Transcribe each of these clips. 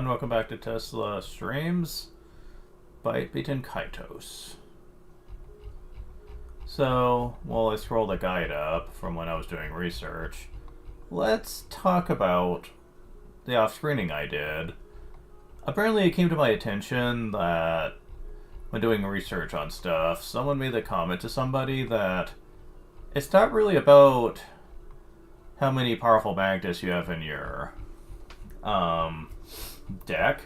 everyone, welcome back to Tesla Streams. Baten Kaitos. So, while I scroll the guide up from when I was doing research, let's talk about the off-screening I did. Apparently it came to my attention that when doing research on stuff, someone made the comment to somebody that it's not really about how many powerful magnets you have in your deck.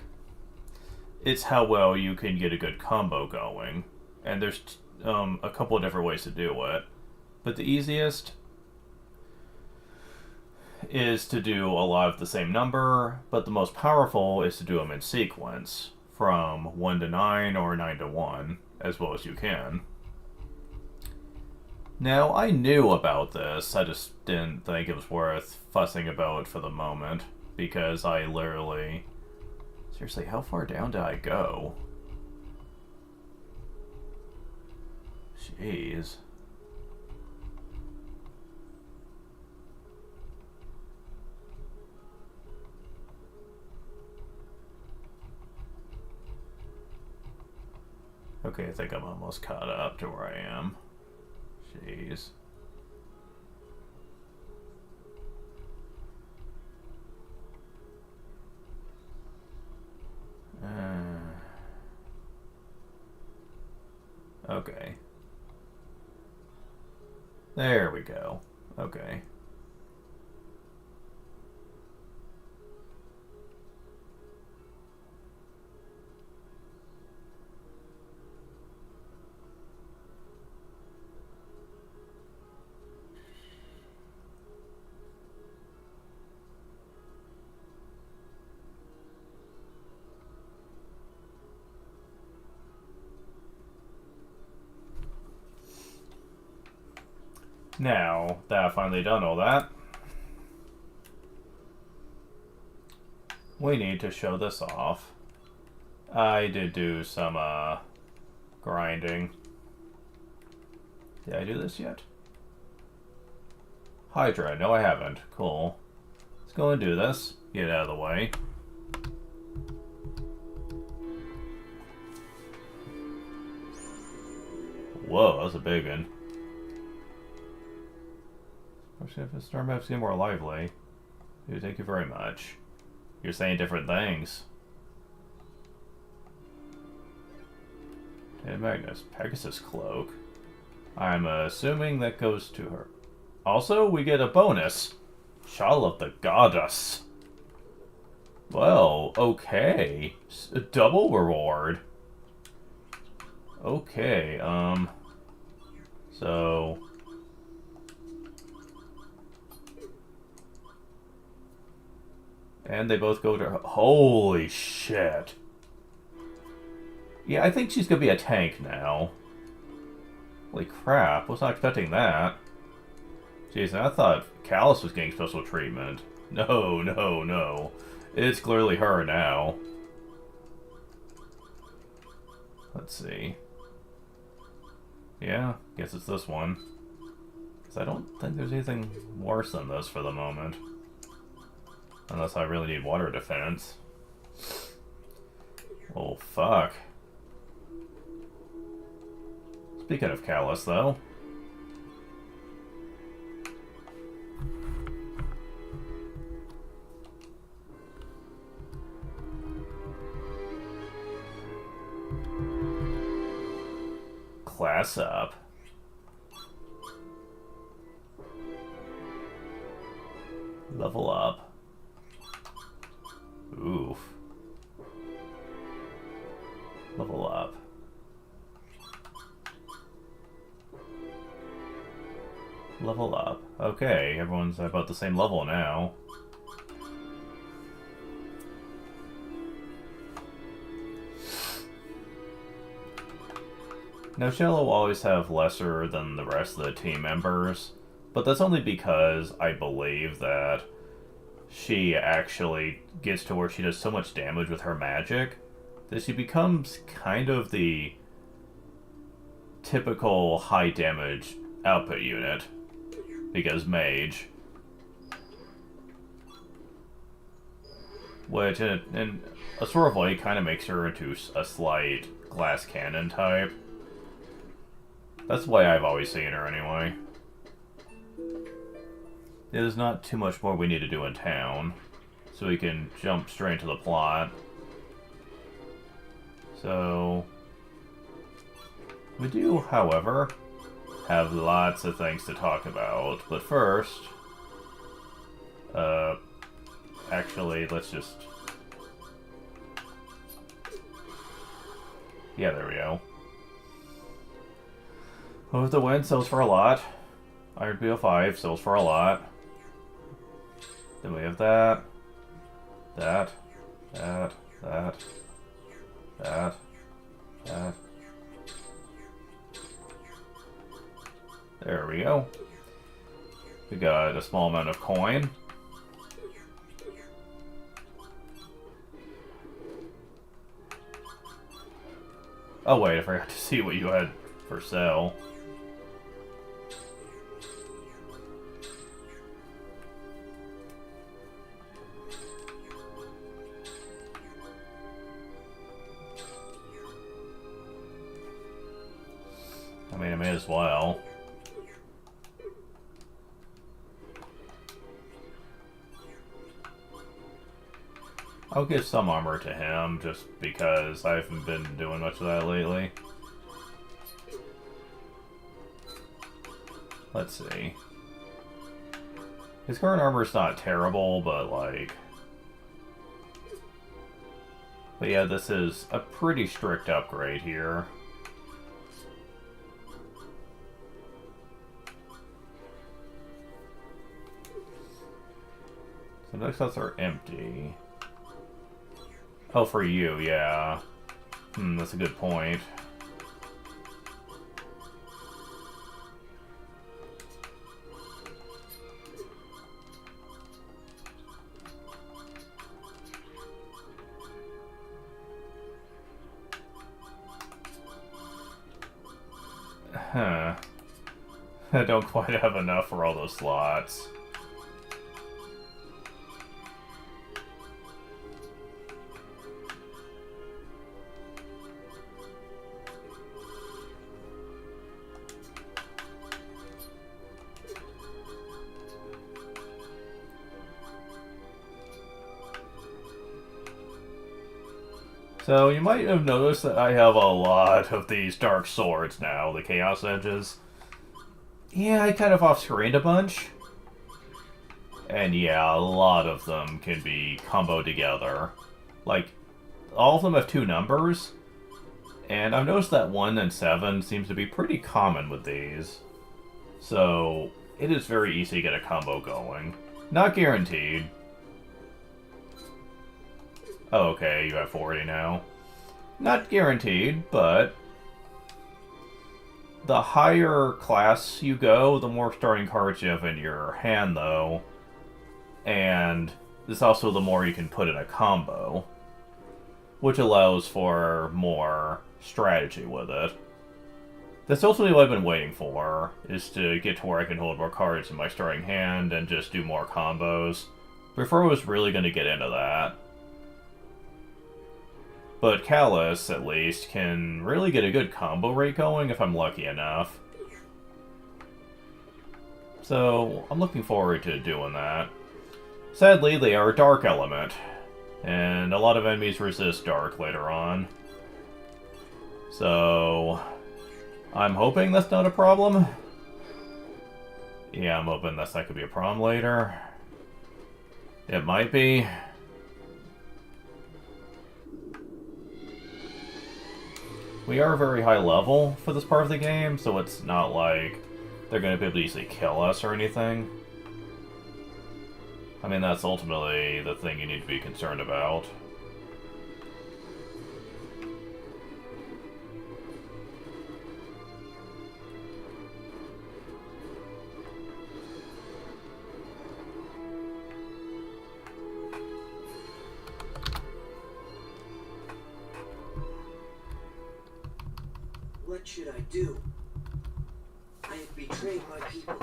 It's how well you can get a good combo going. And there's a couple of different ways to do it. But the easiest is to do a lot of the same number, but the most powerful is to do them in sequence, from 1 to 9 or 9 to 1, as well as you can. Now, I knew about this, I just didn't think it was worth fussing about for the moment, because I literally... Seriously, how far down did I go? Jeez. Okay, I think I'm almost caught up to where I am. Jeez. Okay. There we go. Okay. Now that I've finally done all that, we need to show this off. I did do some grinding. Did I do this yet? Hydra. No, I haven't. Cool. Let's go and do this. Get it out of the way. Whoa, that was a big one. If the star maps get more lively. Dude, thank you very much. You're saying different things. And Magnus, Pegasus Cloak. I'm assuming that goes to her. Also, we get a bonus. Shawl of the Goddess. Well, okay. A double reward. Okay, so... And they both go to her. Holy shit. Yeah, I think she's gonna be a tank now. Holy crap, was not expecting that. Jeez, I thought Callus was getting special treatment. No, no, no. It's clearly her now. Let's see. Yeah, guess it's this one. Because I don't think there's anything worse than this for the moment. Unless I really need water defense. Oh, fuck. Speaking of Callus, though. Class up. Level up. Oof. Level up. Level up. Okay, everyone's about the same level now. Now, Shallow will always have lesser than the rest of the team members, but that's only because I believe that she actually gets to where she does so much damage with her magic that she becomes kind of the typical high damage output unit. Because mage. which in a sort of way kind of makes her into a slight glass cannon type. That's the way I've always seen her anyway. There's not too much more we need to do in town, so we can jump straight into the plot. So, we do, however, have lots of things to talk about, but first, actually, let's just, yeah, there we go. With the Wind sells for a lot. Iron BO5 sells for a lot. Then we have that, that. There we go. We got a small amount of coin. Oh wait, I forgot to see what you had for sale. I mean, I may as well. I'll give some armor to him, just because I haven't been doing much of that lately. Let's see. His current armor's not terrible, but like... But yeah, this is a pretty strict upgrade here. So next slots are empty. Oh, for you, yeah. That's a good point. Huh. I don't quite have enough for all those slots. So you might have noticed that I have a lot of these dark swords now, the Chaos Edges. Yeah, I kind of off-screened a bunch. And yeah, a lot of them can be comboed together. Like, all of them have 2 numbers. And I've noticed that 1 and 7 seems to be pretty common with these. So, it is very easy to get a combo going. Not guaranteed. Oh, okay, you have 40 now. Not guaranteed, but the higher class you go, the more starting cards you have in your hand, though. And this also the more you can put in a combo, which allows for more strategy with it. That's ultimately what I've been waiting for, is to get to where I can hold more cards in my starting hand and just do more combos. Before I was really going to get into that. But Callus, at least, can really get a good combo rate going if I'm lucky enough. So, I'm looking forward to doing that. Sadly, they are a dark element, and a lot of enemies resist dark later on. So, I'm hoping that's not a problem. Yeah, I'm hoping that could be a problem later. It might be. We are very high level for this part of the game, so it's not like they're going to be able to easily kill us or anything. I mean, that's ultimately the thing you need to be concerned about. What should I do? I have betrayed my people.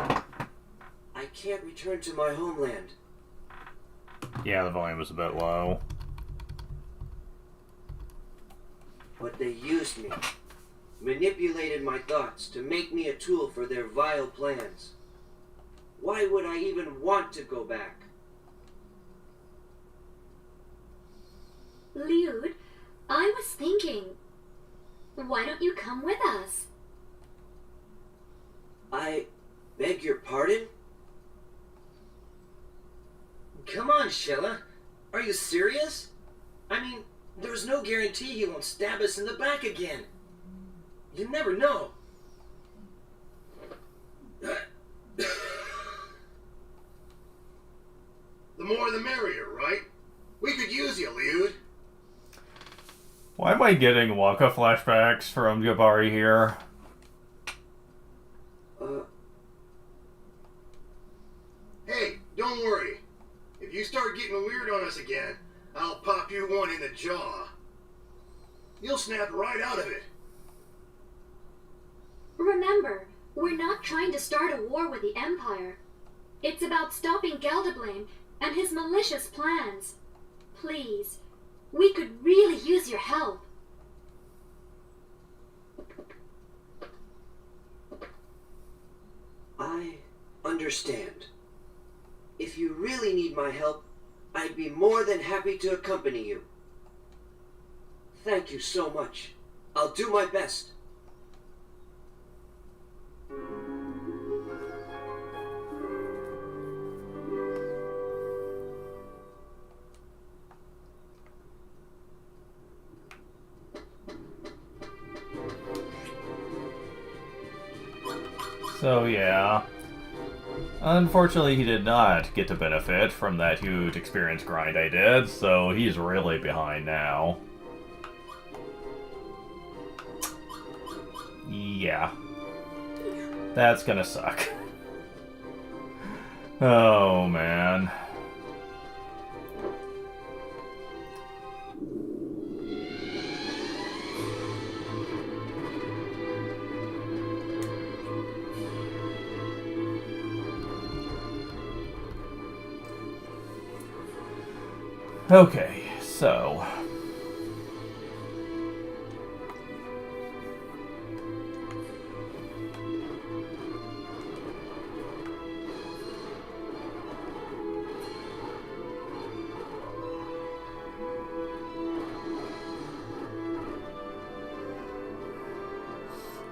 I can't return to my homeland. Yeah, the volume was a bit low. But they used me, manipulated my thoughts to make me a tool for their vile plans. Why would I even want to go back? Lude, I was thinking, why don't you come with us? I beg your pardon? Come on, Shella. Are you serious? I mean, there's no guarantee he won't stab us in the back again. You never know. The more the merrier, right? We could use you, Lude. Why am I getting Waka flashbacks from Jabari here? Hey, don't worry. If you start getting weird on us again, I'll pop you one in the jaw. You'll snap right out of it. Remember, we're not trying to start a war with the Empire. It's about stopping Gelderblame and his malicious plans. Please, we could really use your help. I understand. If you really need my help, I'd be more than happy to accompany you. Thank you so much. I'll do my best. So yeah. Unfortunately, he did not get to benefit from that huge experience grind I did, so he's really behind now. Yeah. That's gonna suck. Oh, man. Okay, so...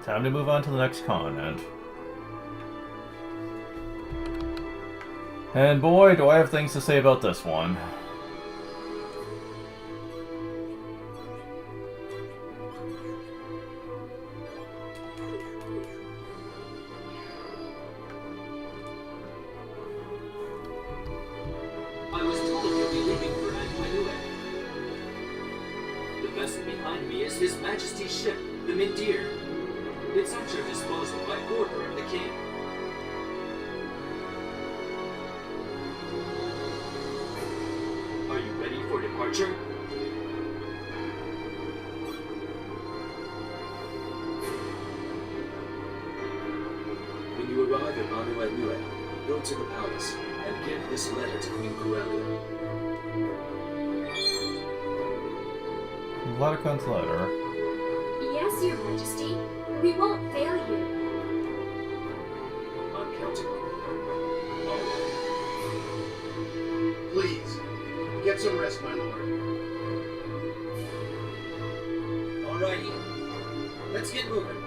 time to move on to the next continent. And boy, do I have things to say about this one. I was told you'll be leaving for Antoinette. The vessel behind me is His Majesty's ship, the Mindir. It's at your disposal by order of the king. Are you ready for departure? When you arrive at Antoinette, go to the palace and give this letter to Queen Corellia. Vladikon's letter. Yes, Your Majesty. We won't fail you. I'm counting on you. All right. Please, get some rest, my lord. Alrighty. Let's get moving.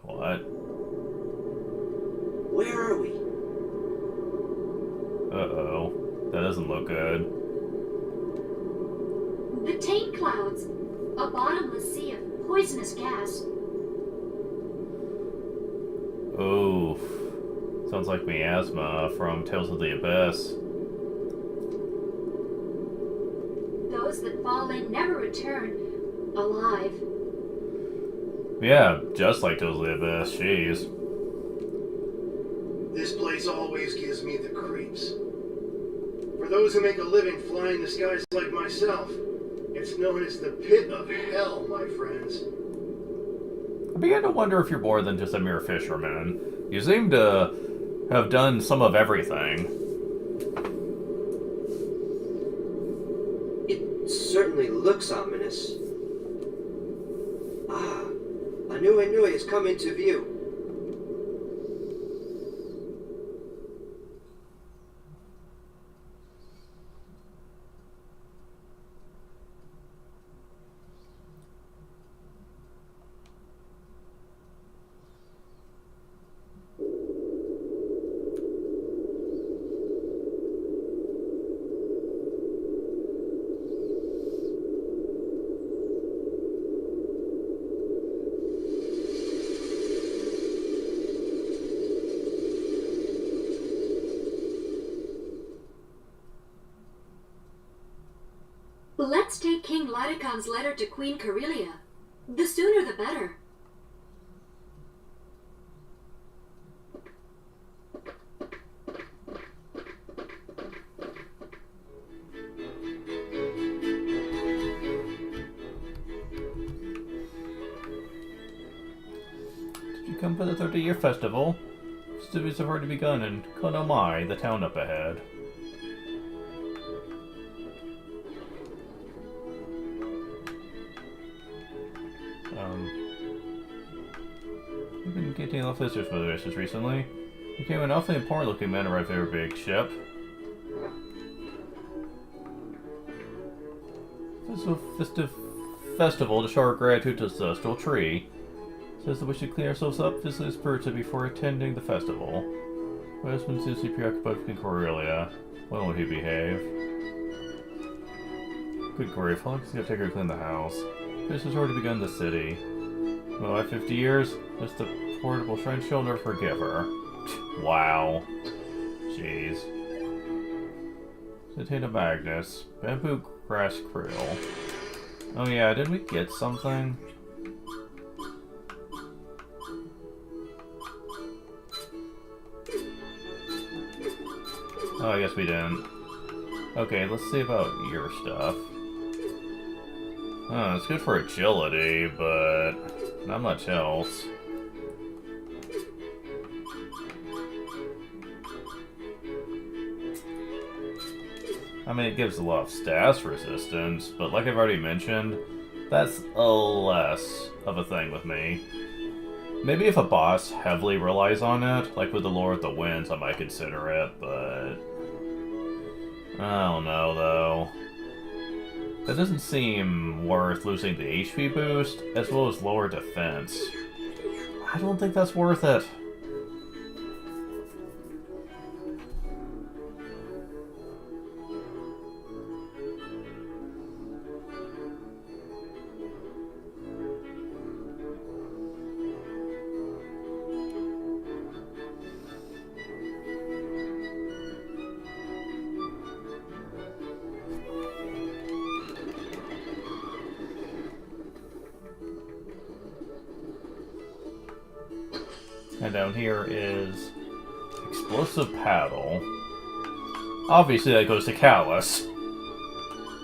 What? Where are we? Uh-oh. That doesn't look good. The taint clouds, a bottomless sea of poisonous gas. Oof. Sounds like miasma from Tales of the Abyss. Those that fall in never return alive. Yeah, just like Tales of the Abyss, jeez. This place always gives me the creeps. those who make a living flying the skies like myself. It's known as the pit of hell, my friends. I began to wonder if you're more than just a mere fisherman. You seem to have done some of everything. It certainly looks ominous. Ah, a new Inui has come into view. Let's take King Latecon's letter to Queen Carelia. The sooner the better. Did you come for the 30-year festival? Festivities have already begun in Konomai, the town up ahead. We've been getting a lot of visitors for the races recently. We came an awfully important looking man arrived at our big ship. Festive festival to show our gratitude to the celestial tree. Says that we should clean ourselves up physically and spiritually before attending the festival. My husband seems to be preoccupied with King Corellia. When will he behave? Good grief, how long is it going to take her to clean the house? This has already begun in the city. Well, at 50 years, just the portable shrine she'll never forgive her. Wow. Jeez. Potato Magnus. Bamboo grass krill. Oh yeah, did we get something? Oh, I guess we didn't. Okay, let's see about your stuff. Oh, it's good for agility, but not much else. I mean, it gives a lot of status resistance, but like I've already mentioned, that's a less of a thing with me. Maybe if a boss heavily relies on it, like with the Lord of the Winds, I might consider it, but I don't know, though. That doesn't seem worth losing the HP boost, as well as lower defense. I don't think that's worth it. And down here is Explosive Paddle. Obviously that goes to Callus.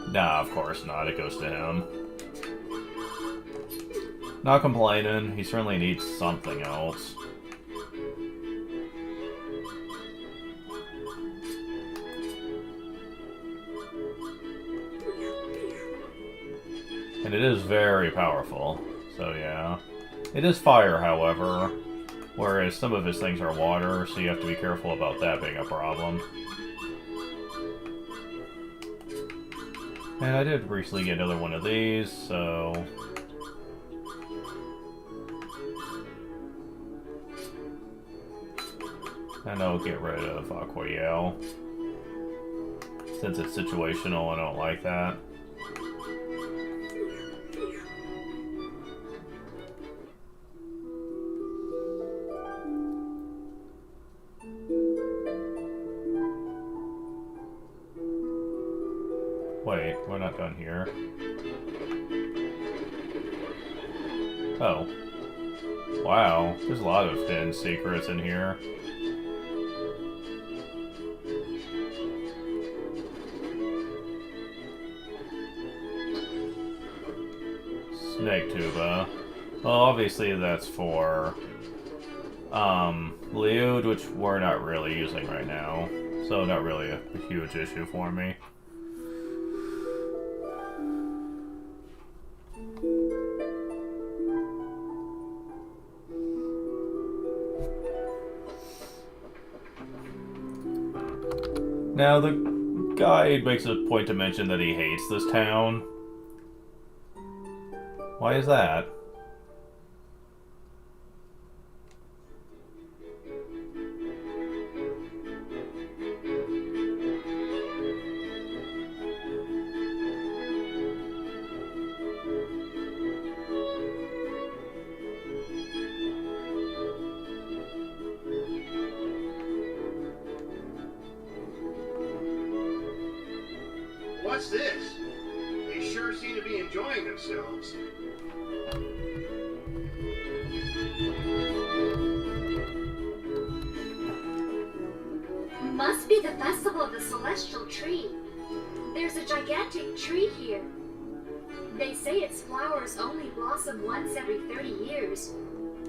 Nah, of course not. It goes to him. Not complaining. He certainly needs something else. And it is very powerful. So yeah. It is fire, however. Whereas some of his things are water, so you have to be careful about that being a problem. And I did recently get another one of these, so and I'll get rid of Aqua Yale. Since it's situational, I don't like that. Wait, we're not done here. Oh. Wow, there's a lot of hidden secrets in here. Snake tuba. Well, obviously that's for Liud, which we're not really using right now. So not really a huge issue for me. Now, the guide makes a point to mention that he hates this town. Why is that? What's this? They sure seem to be enjoying themselves. Must be the festival of the celestial tree. There's a gigantic tree here. They say its flowers only blossom once every 30 years.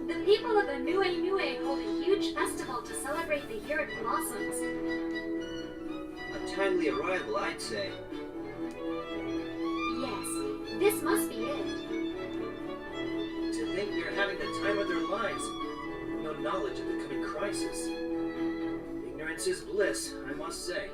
The people of Anue Nue hold a huge festival to celebrate the year it blossoms. A timely arrival, I'd say. Yes, this must be it. To think they're having the time of their lives. No knowledge of the coming crisis. Ignorance is bliss, I must say.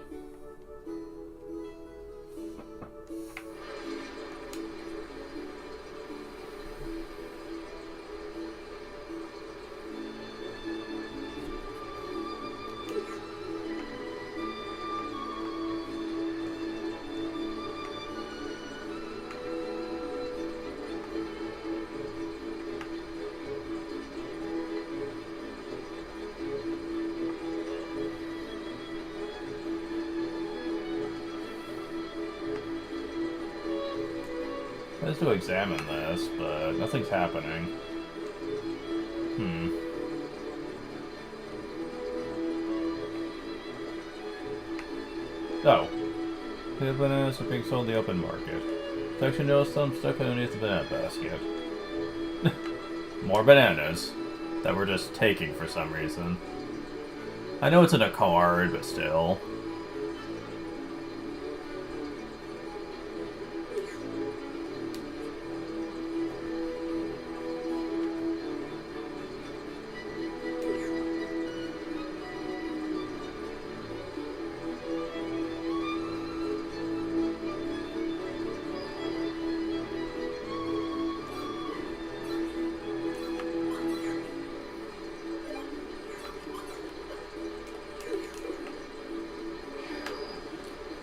Let's to examine this, but nothing's happening. Oh. The bananas are being sold in the open market. Section notes them stuck underneath the banana basket. More bananas that we're just taking for some reason. I know it's in a card, but still.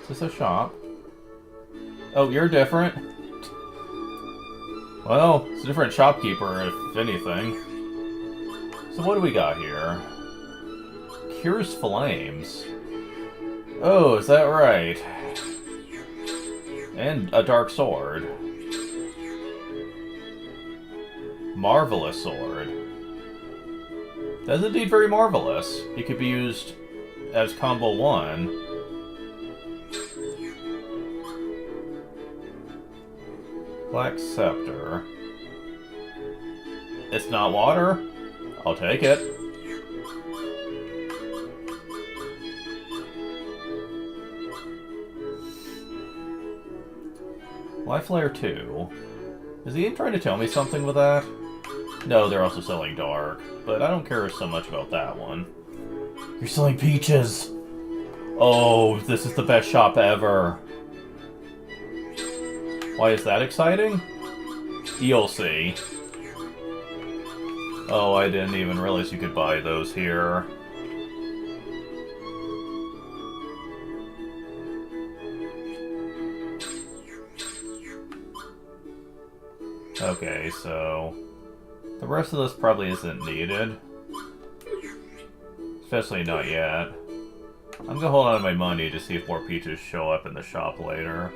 Is this a shop? Oh, you're different? Well, it's a different shopkeeper, if anything. So what do we got here? Cures flames. Oh, is that right? And a dark sword. Marvelous sword. That's indeed very marvelous. It could be used as combo 1. Black Scepter. It's not water? I'll take it. Life Layer 2. Is he trying to tell me something with that? No, they're also selling dark, but I don't care so much about that one. You're selling peaches! Oh, this is the best shop ever. Why is that exciting? You'll see. Oh, I didn't even realize you could buy those here. Okay, so the rest of this probably isn't needed. Especially not yet. I'm gonna hold on to my money to see if more peaches show up in the shop later.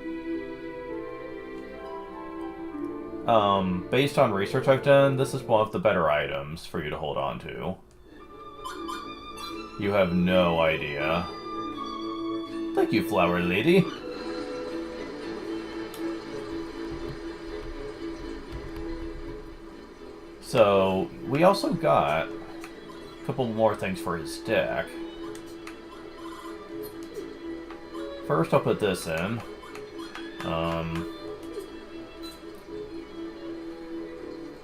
Based on research I've done, this is one of the better items for you to hold on to. You have no idea. Thank you, Flower Lady. So, we also got a couple more things for his deck. First, I'll put this in.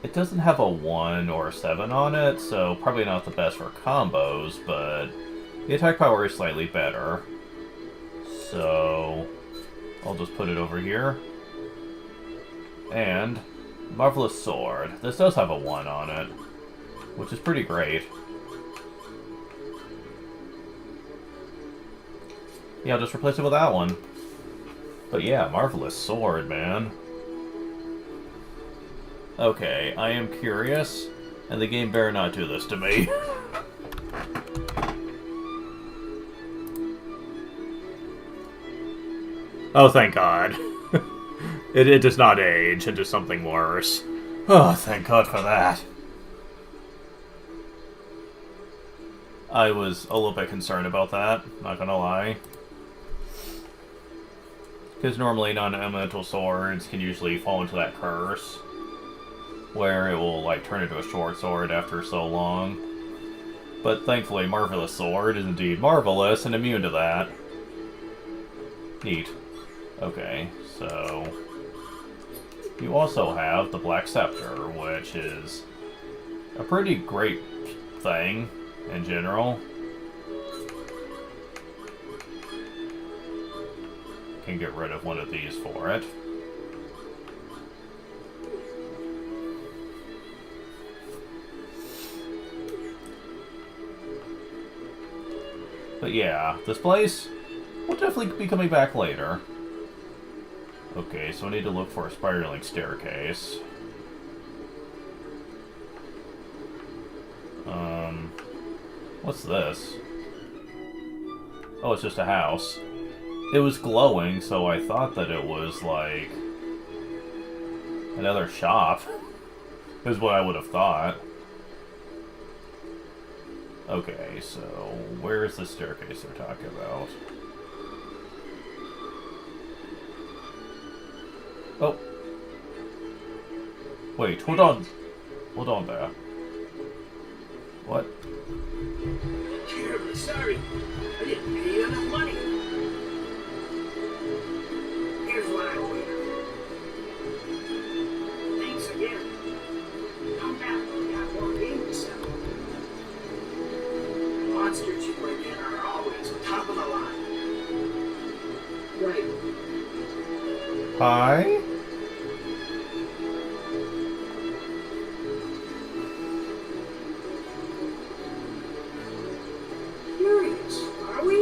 It doesn't have a 1 or a 7 on it, so probably not the best for combos, but the attack power is slightly better. So, I'll just put it over here. And Marvelous Sword. This does have a 1 on it, which is pretty great. Yeah, I'll just replace it with that one. But yeah, Marvelous Sword, man. Okay, I am curious, and the game better not do this to me. Oh, thank God. It does not age into something worse. Oh, thank God for that. I was a little bit concerned about that, not gonna lie. Because normally non-elemental swords can usually fall into that curse, where it will like turn into a short sword after so long. But thankfully, Marvelous Sword is indeed marvelous and immune to that. Neat. Okay, so you also have the Black Scepter, which is a pretty great thing in general. Can get rid of one of these for it. But yeah, this place will definitely be coming back later. Okay, so I need to look for a spiraling staircase. What's this? Oh, it's just a house. It was glowing, so I thought that it was like another shop, is what I would have thought. Okay, so where is the staircase they're talking about? Oh. Wait, hold on. Hold on there. What? Terribly sorry. I didn't pay you enough money. Here's what I owe you. Thanks again. Come back when we have more game to sell. Monsters you bring in are always top of the line. Right. Hi? Curious, are we?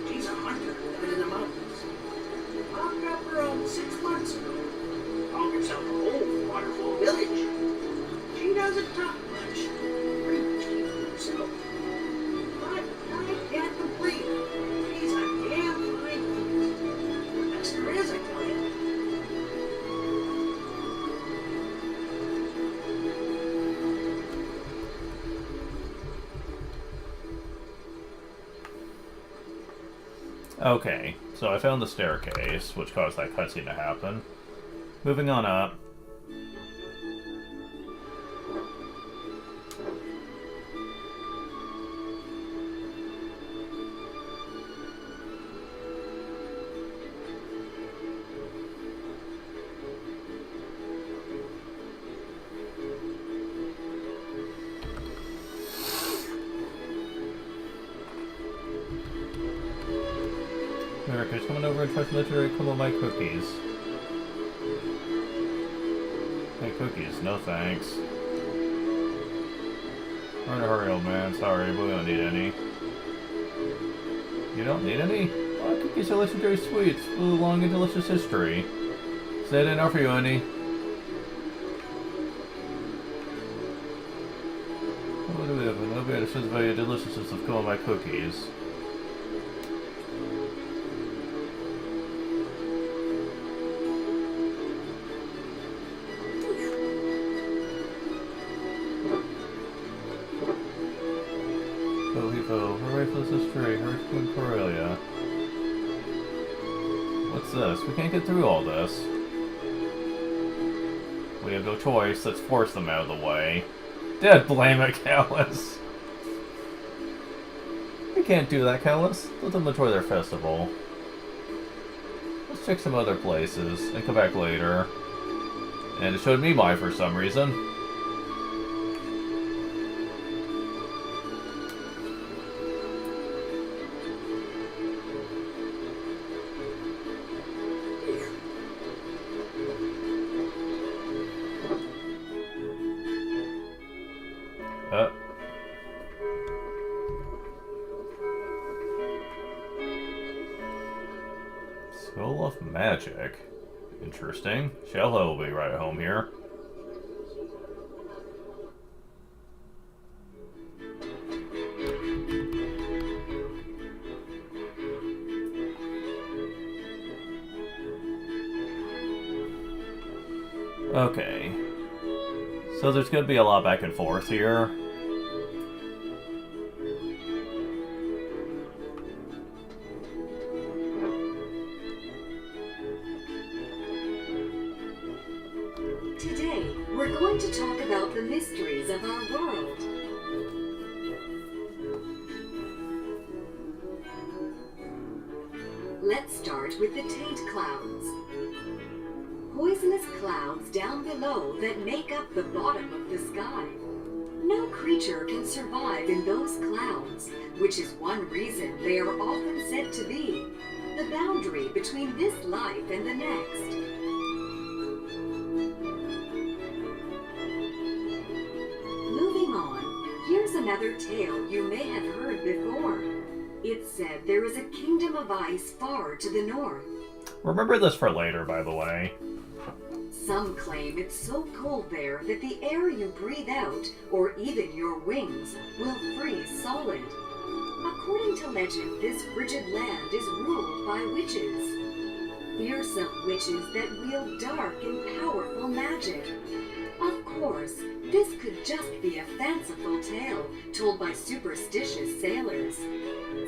She's a hunter living in the mountains. Popped up around 6 months ago. Called herself a whole wonderful village. She doesn't talk much. Pretty much keeps to herself. But I can't complain. She's a damn fine woman. Best there is, I tell you. Okay, so I found the staircase, which caused that cutscene to happen. Moving on up. America's coming over and try to literally come on my cookies. Hey, cookies, no thanks. We're in a hurry, old man. Sorry, but we don't need any. You don't need any? Well, cookies are legendary sweets with a long and delicious history. So I didn't offer you any. What do we have? Nobody understands the value of deliciousness of come on my cookies. Hooray for this history, hurry from Corellia. What's this? We can't get through all this. We have no choice. Let's force them out of the way. Dad, blame it, Callus. I can't do that, Callus. Let them enjoy their festival. Let's check some other places and come back later. And it showed me mine for some reason. School of Magic. Interesting. Shellho will be right home here. Okay. So there's going to be a lot back and forth here. Today, we're going to talk about the mysteries of our world. Let's start with the taint clouds. Poisonous clouds down below that make up the bottom of the sky. No creature can survive in those clouds, which is one reason they are often said to be the boundary between this life and the next. Moving on, here's another tale you may have heard before. It said there is a kingdom of ice far to the north. Remember this for later, by the way. Some claim it's so cold there that the air you breathe out, or even your wings, will freeze solid. According to legend, this frigid land is ruled by witches. Fearsome witches that wield dark and powerful magic. Of course, this could just be a fanciful tale told by superstitious sailors.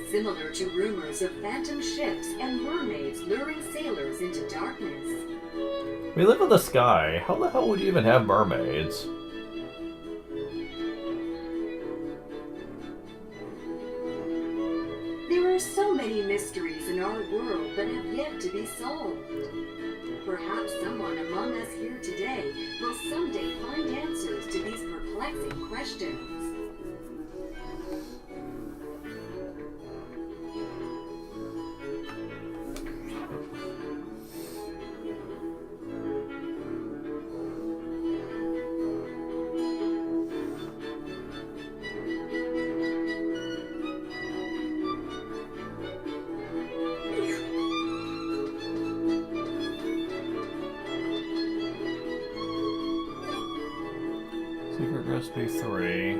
Similar to rumors of phantom ships and mermaids luring sailors into darkness. We live in the sky. How the hell would you even have mermaids? There are so many mysteries in our world that have yet to be solved. Perhaps someone among us here today will someday find answers to these perplexing questions. Secret Recipe 3.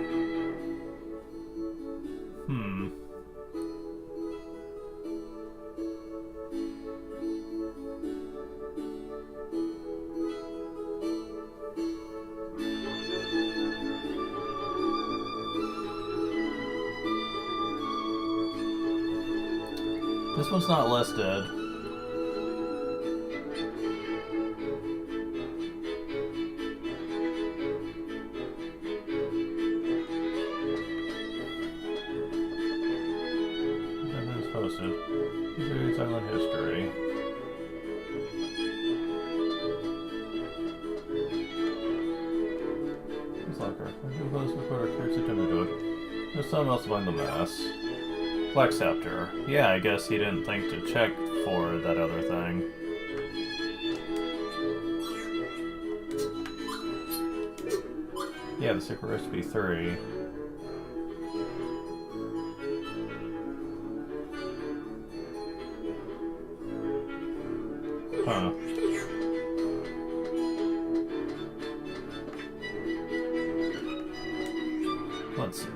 This one's not listed. Posted. It's Island history. It's like our close report our characters attempted to it. There's something else behind the mess. Black Scepter. Yeah, I guess he didn't think to check for that other thing. Yeah, the Secret Recipe 3. Huh. Let's see.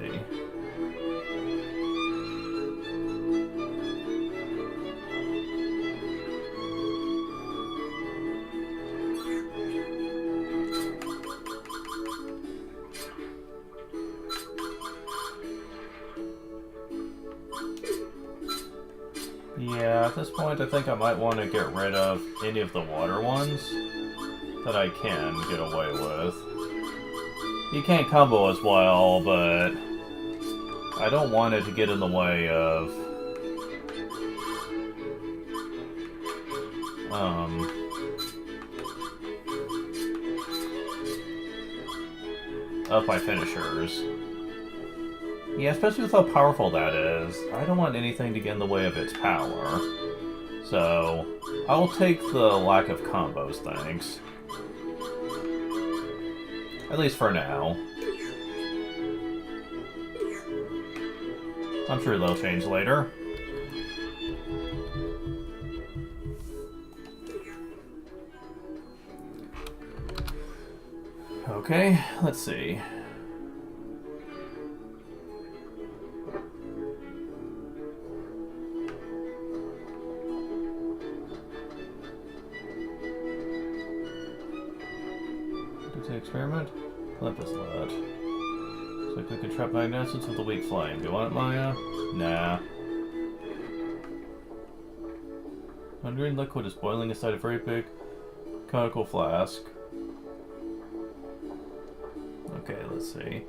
Yeah, at this point I think I might want to get rid of any of the water ones. that I can get away with. You can't combo as well, but I don't want it to get in the way of my finishers. Yeah, especially with how powerful that is. I don't want anything to get in the way of its power. So, I'll take the lack of combos, thanks. At least for now. I'm sure they'll change later. Okay, let's see. Experiment? Olympus lit. Looks like we could trap magnesence with a weak flame. Do you want it, Maya? Nah. One green liquid is boiling inside a very big conical flask. Okay, let's see.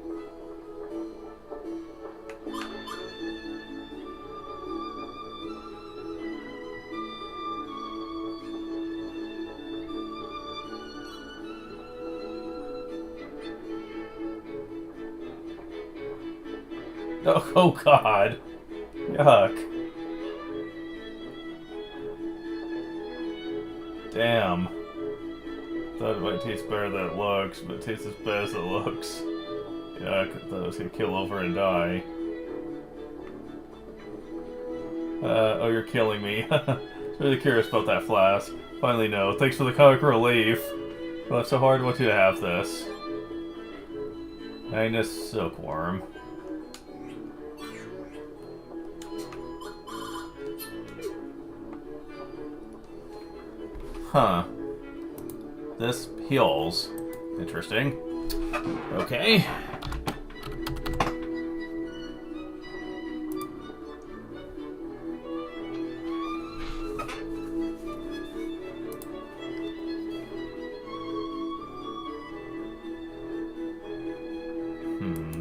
Oh god. Yuck. Damn. Thought it might taste better than it looks, but it tastes as bad as it looks. Yuck, I thought I was gonna kill over and die. Oh, you're killing me. I was really curious about that flask. Finally, no. Thanks for the comic relief. Well, it's so hard want you to have this. Magnus Silkworm. Huh. This heals. Interesting. Okay.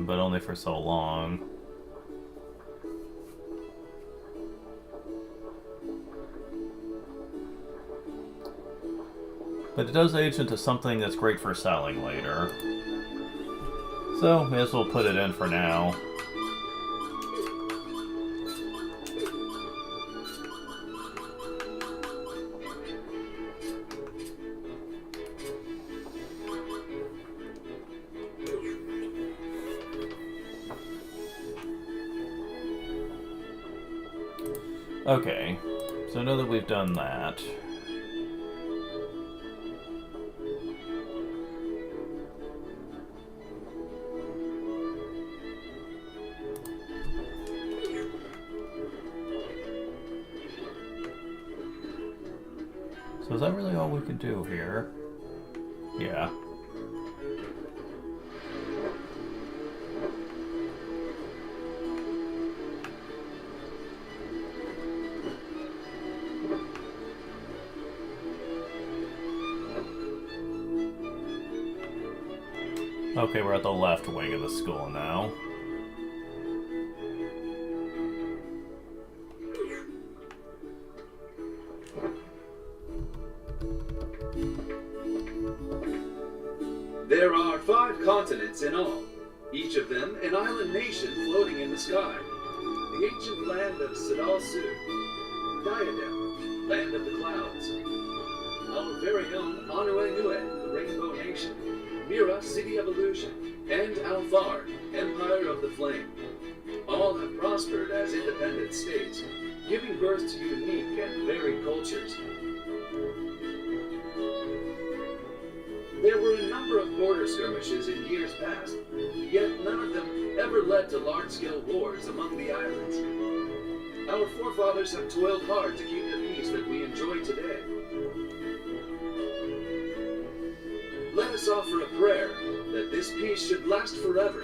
But only for so long. But it does age into something that's great for selling later. So, may as well put it in for now. Okay, so now that we've done that, so is that really all we can do here? Yeah. Okay, we're at the left wing of the school now. There are 5 continents in all, each of them an island nation floating in the sky. The ancient land of Sadal Su, Diadem, land of the clouds. Our very own Anu-Enue, the Rainbow Nation. Mira, City of Illusion, and Alfar, Empire of the Flame. All have prospered as independent states, giving birth to unique and varied cultures. There were a number of border skirmishes in years past, yet none of them ever led to large-scale wars among the islands. Our forefathers have toiled hard to keep the peace that we enjoy today. Let us offer a prayer that this peace should last forever.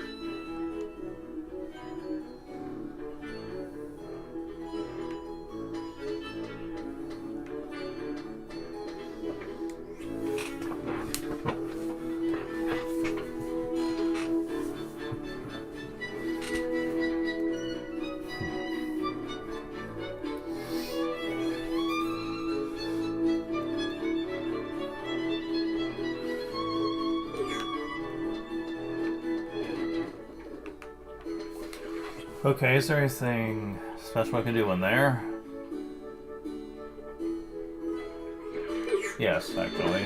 Okay, is there anything special I can do in there? Yes, actually.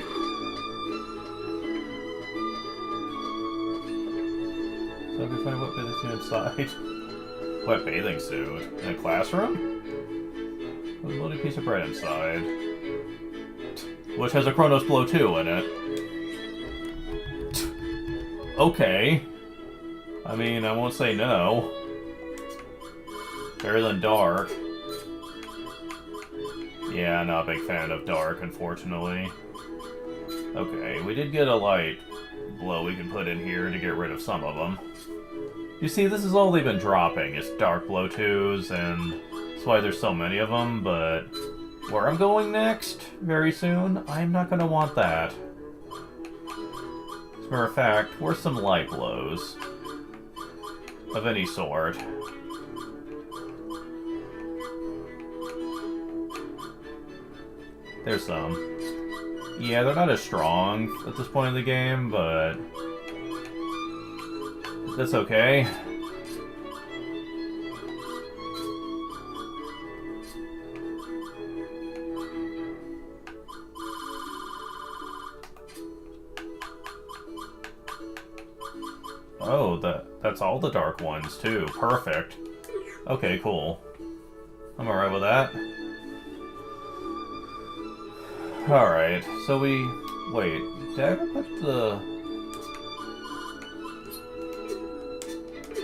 So I can find what bathing suit inside. What bathing suit? In a classroom? With a bloody piece of bread inside. Which has a Chronos Blow 2 in it. Okay. I mean, I won't say no. Better than dark. Yeah, not a big fan of dark, unfortunately. Okay, we did get a light blow we can put in here to get rid of some of them. You see, this is all they've been dropping, is dark blow 2s, and that's why there's so many of them, but where I'm going next, very soon, I'm not going to want that. As a matter of fact, where's some light blows? Of any sort. There's some. Yeah, they're not as strong at this point in the game, but that's okay. Oh, that's all the dark ones, too. Perfect. Okay, cool. I'm alright with that. Alright, so we... Wait, did I ever put the...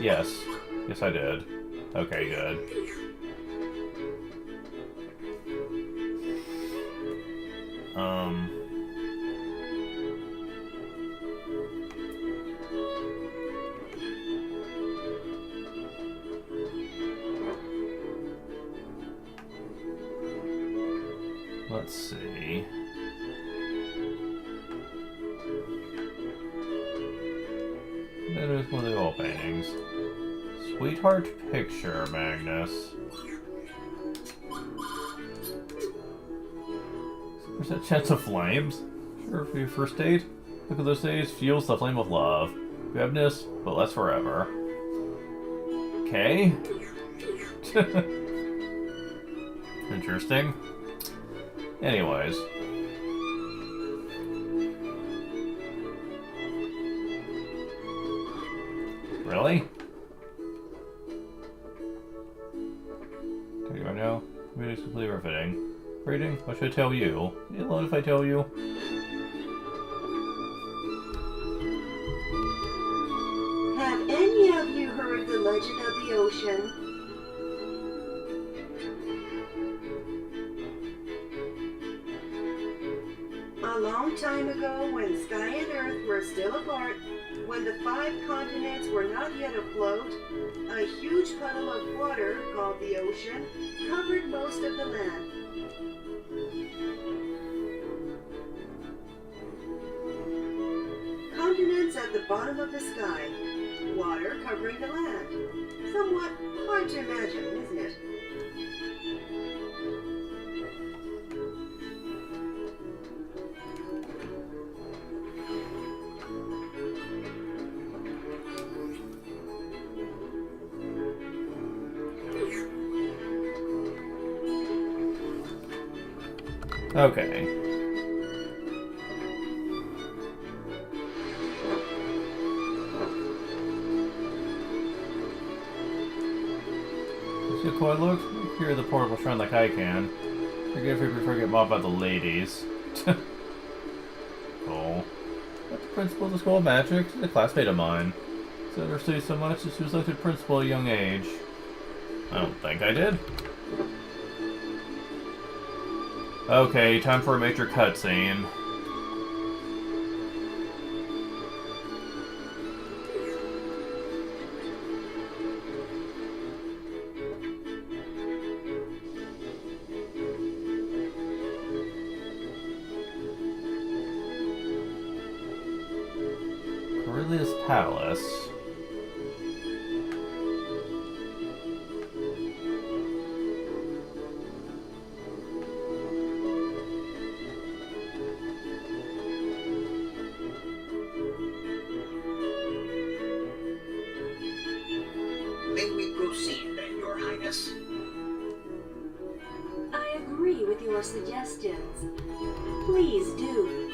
Yes. Yes, I did. Okay, good. Let's see. That is one of the oil paintings. Sweetheart picture, Magnus. There's a chance of flames. Sure, for your first date. Look at those days, fuels the flame of love. Goodness, but lasts forever. Okay. Interesting. Anyways. Really? Tell you right now, reading is completely riveting. Reading? What should I tell you? You alone if I tell you? Have any of you heard the legend of the ocean? A long time ago, when sky and earth were still apart, when the 5 continents were not yet afloat, a huge puddle of water, called the ocean, covered most of the land. Continents at the bottom of the sky, water covering the land. Somewhat hard to imagine, isn't it? Okay. See how cool I look? Here the portable shrine like I can. Forget if we prefer to get mobbed by the ladies. Cool. That's the principal of the School of Magic. She's a classmate of mine. Said her study so much that she was elected principal at a young age. I don't think I did. Okay, time for a major cutscene. Corellia's Palace. May we proceed? questions. Please do.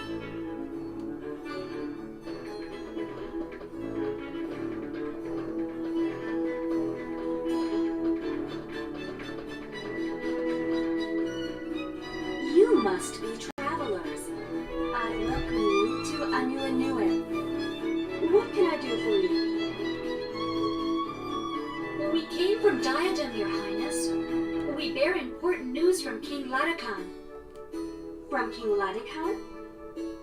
You must be travelers. I welcome you to Anuenue. What can I do for you? We came from Diadem, Your Highness. We bear important news from King Latakan. From King Latakan?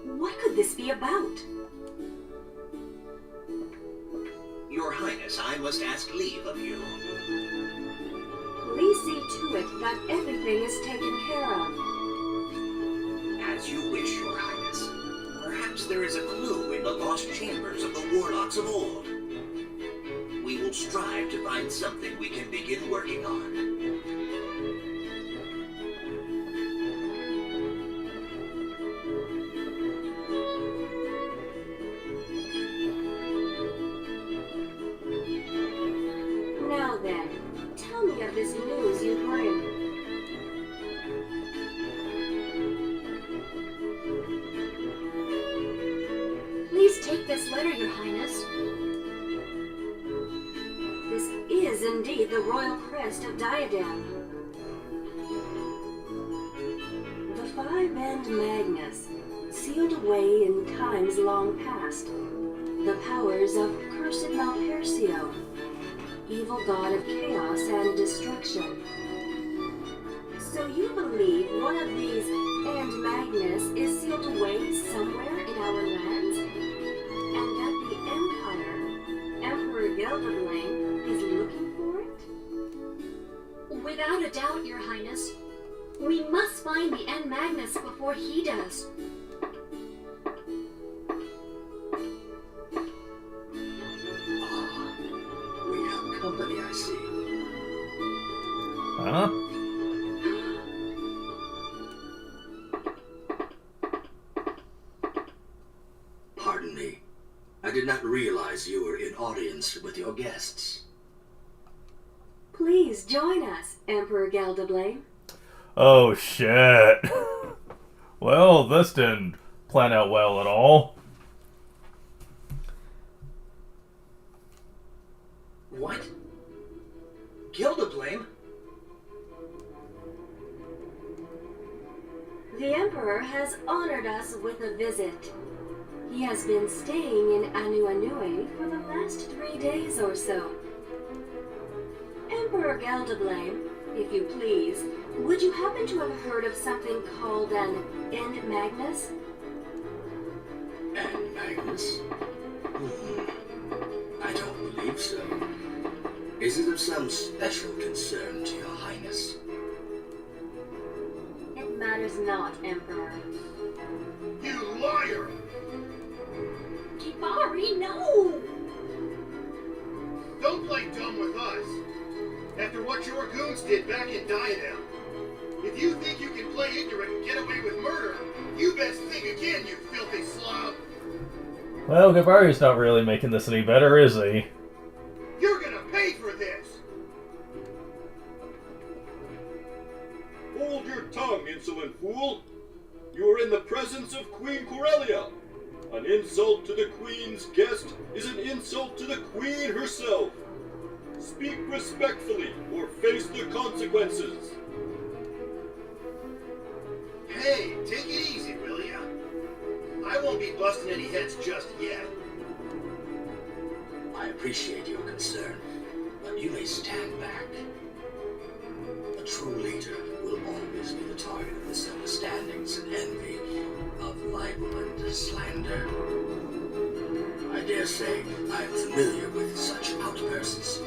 What could this be about? Your Highness, I must ask leave of you. Please see to it that everything is taken care of. As you wish, Your Highness. Perhaps there is a clue in the lost chambers of the warlocks of old. We will strive to find something we can begin working on. Now then, tell me of this news you bring. Please take this letter, Your Highness. This is indeed the royal crest of Diadem. The five-band Magnus, sealed away in times long past. The powers of cursed Malpercio, evil god of chaos and destruction. So you believe one of these and Magnus is sealed away somewhere in our lands? And that the Empire, Emperor Gelderblane, is looking for it? Without a doubt, Your Highness. We must find the N Magnus before he does. We have company, I see. Huh? Pardon me. I did not realize you were in audience with your guests. Please join us, Emperor Gelderblane. Oh shit. Well, this didn't plan out well at all. What? Gildablame? The Emperor has honored us with a visit. He has been staying in Anuenue for the last 3 days or so. Emperor Gelderblane, if you please, would you happen to have heard of something called an N Magnus? And Magnus? I don't believe so. Is it of some special concern to your Highness? It matters not, Emperor. You liar! Kibari, no! Don't play dumb with us. After what your goons did back in Diadem. If you think you can play ignorant and get away with murder, you best think again, you filthy slob. Well, Gabari's not really making this any better, is he? You're gonna pay for this! Hold your tongue, insolent fool! You are in the presence of Queen Corellia! An insult to the Queen's guest is an insult to the Queen herself! Speak respectfully, or face the consequences! Hey, take it easy, will ya? I won't be busting any heads just yet. I appreciate your concern, but you may stand back. A true leader will always be the target of misunderstandings and envy, of libel and slander. I dare say I am familiar with such outbursts.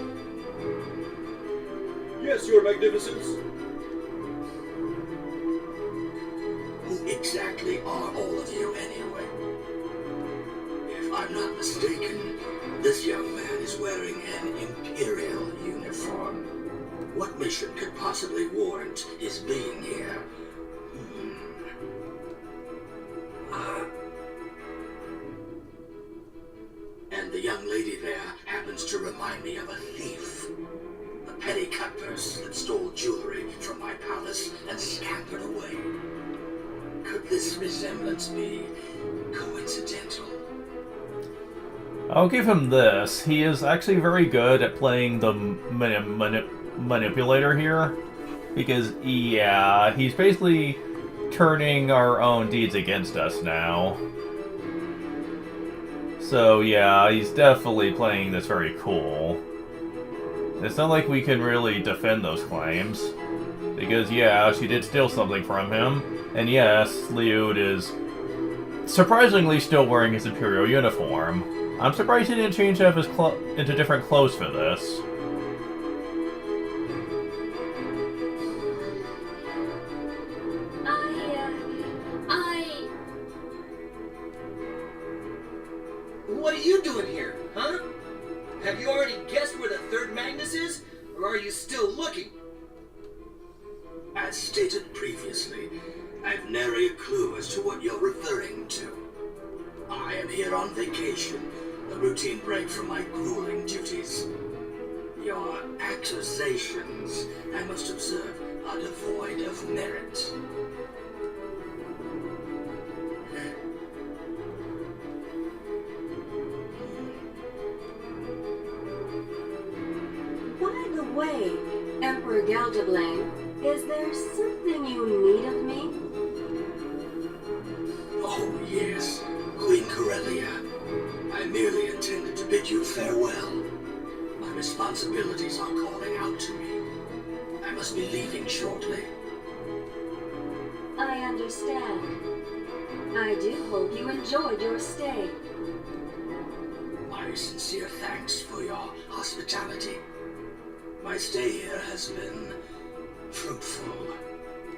Yes, Your Magnificence. Who exactly are all of you anyway? If I'm not mistaken, this young man is wearing an Imperial uniform. What mission could possibly warrant his being here? And the young lady there happens to remind me of a thief. A petty cutpurse that stole jewelry from my palace and scampered away. this resemblance be coincidental? I'll give him this. He is actually very good at playing the manipulator here. Because, yeah, he's basically turning our own deeds against us now. So, yeah, he's definitely playing this very cool. It's not like we can really defend those claims. Because, yeah, she did steal something from him. And yes, Liud is surprisingly still wearing his Imperial uniform. I'm surprised he didn't change up his into different clothes for this. What are you doing here, huh? Have you already guessed where the third Magnus is? Or are you still looking? As stated previously, I've nary a clue as to what you're referring to. I am here on vacation, a routine break from my grueling duties. Your accusations, I must observe, are devoid of merit. By the way, Emperor Galdablain, is there something you need of me? Oh, yes, Queen Corellia. I merely intended to bid you farewell. My responsibilities are calling out to me. I must be leaving shortly. I understand. I do hope you enjoyed your stay. My sincere thanks for your hospitality. My stay here has been fruitful.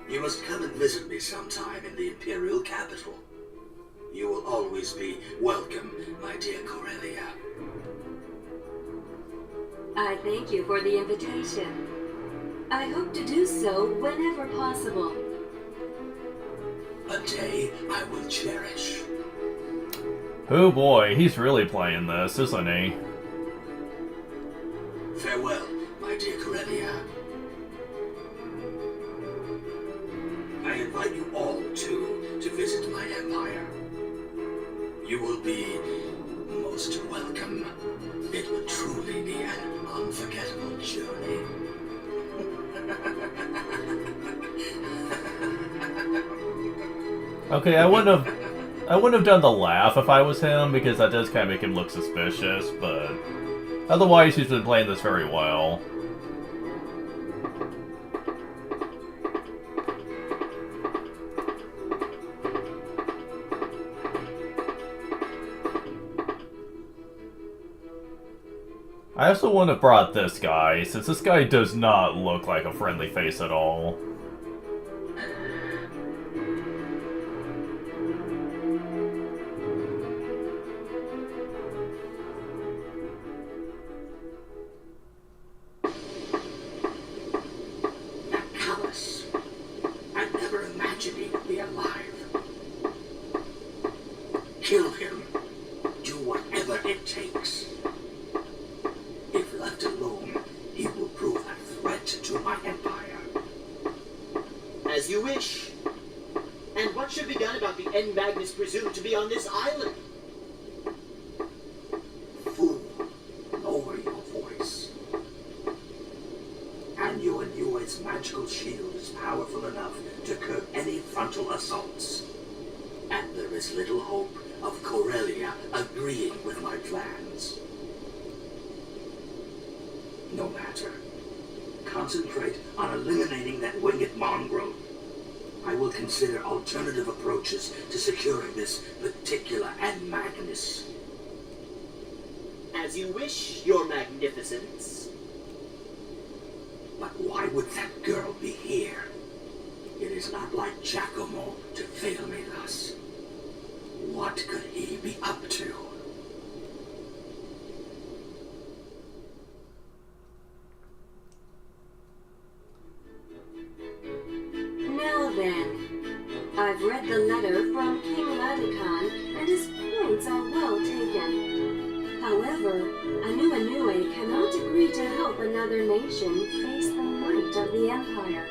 You must come and visit me sometime in the Imperial capital. You will always be welcome, my dear Corellia. I thank you for the invitation. I hope to do so whenever possible. A day I will cherish. Oh boy, he's really playing this, isn't he? Farewell, my dear Corellia. I invite you all, too, to visit my empire. You will be most welcome. It would truly be an unforgettable journey. Okay, I wouldn't have done the laugh if I was him, because that does kind of make him look suspicious, but otherwise he's been playing this very well. I also wouldn't have brought this guy, since this guy does not look like a friendly face at all. Callous. I never imagined he would be alive. Kill him. Do whatever it takes. If left alone, he will prove a threat to my empire. As you wish. And what should be done about the N Magnus presumed to be on this island? Fool, lower your voice. Anuanua's magical shield is powerful enough to curb any frontal assaults. And there is little hope of Corellia agreeing with my plans. No matter. Concentrate on eliminating that winged mongrel. I will consider alternative approaches to securing this particular N Magnus. As you wish, your magnificence. But why would that girl be here? It is not like Giacomo to fail me thus. What could he be up to? Now then, I've read the letter from King Laducan, and his points are well taken. However, Anuenue cannot agree to help another nation face the might of the Empire.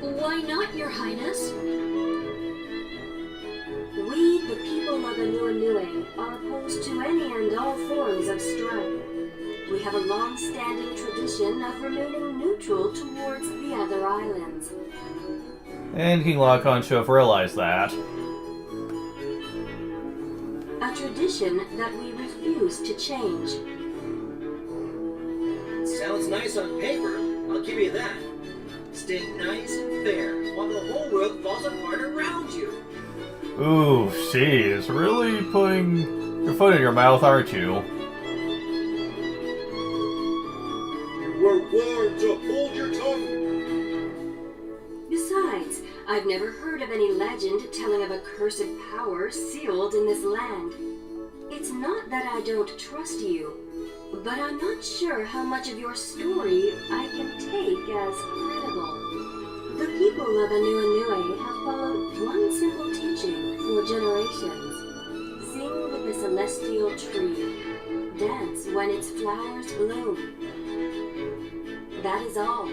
Oh, why not, Your Highness? We, the people of Anuenue, are opposed to any and all forms of strife. We have a long-standing tradition of remaining neutral towards the other islands. And King Lacon should have realized that. A tradition that we refuse to change. Sounds nice on paper, I'll give you that. Stay nice and fair while the whole world falls apart around you. Ooh, she is really putting your foot in your mouth, aren't you? You were warned to hold your tongue. Besides, I've never heard of any legend telling of a cursed power sealed in this land. It's not that I don't trust you, but I'm not sure how much of your story I can take as credible. The people of Anuenue have followed one simple teaching for generations. Sing with the celestial tree. Dance when its flowers bloom. That is all.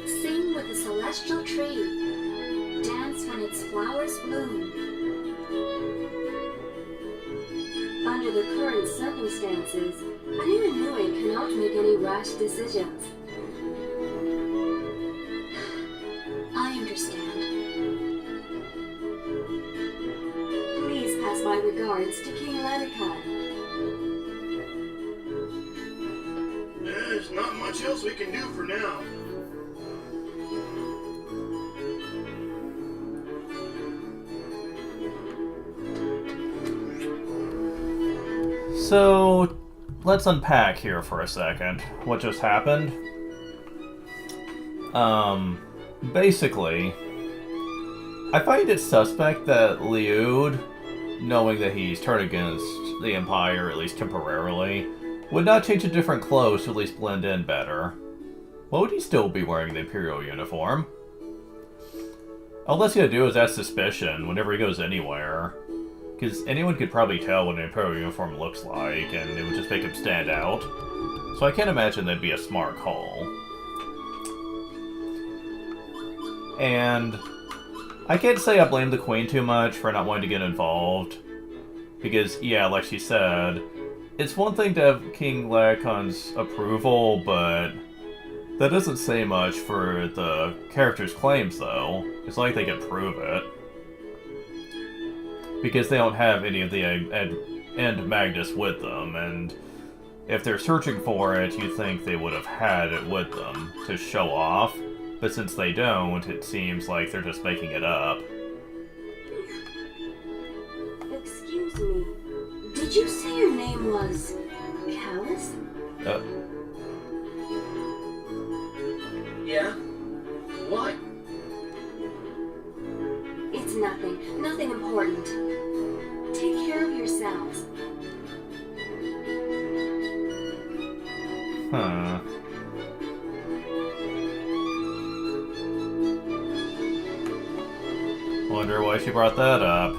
Sing with the celestial tree. Dance when its flowers bloom. Under the current circumstances, Anuenue cannot make any rash decisions. I understand. Please pass my regards to King Lanikai. There's not much else we can do for now. So, let's unpack here for a second what just happened. Basically, I find it suspect that Liud, knowing that he's turned against the Empire, at least temporarily, would not change to different clothes to at least blend in better. Why would he still be wearing the Imperial uniform? All that's gonna do is add suspicion whenever he goes anywhere. Because anyone could probably tell what an Imperial uniform looks like, and it would just make him stand out. So I can't imagine that'd be a smart call. And I can't say I blame the Queen too much for not wanting to get involved. Because, yeah, like she said, it's one thing to have King Lacon's approval, but that doesn't say much for the character's claims, though. It's not like they can prove it. Because they don't have any of the End Magnus with them, and if they're searching for it, you'd think they would have had it with them to show off. But since they don't, it seems like they're just making it up. Excuse me. Did you say your name was Callus? Yeah? Why? It's nothing. Nothing important. Take care of yourselves. Huh. Wonder why she brought that up.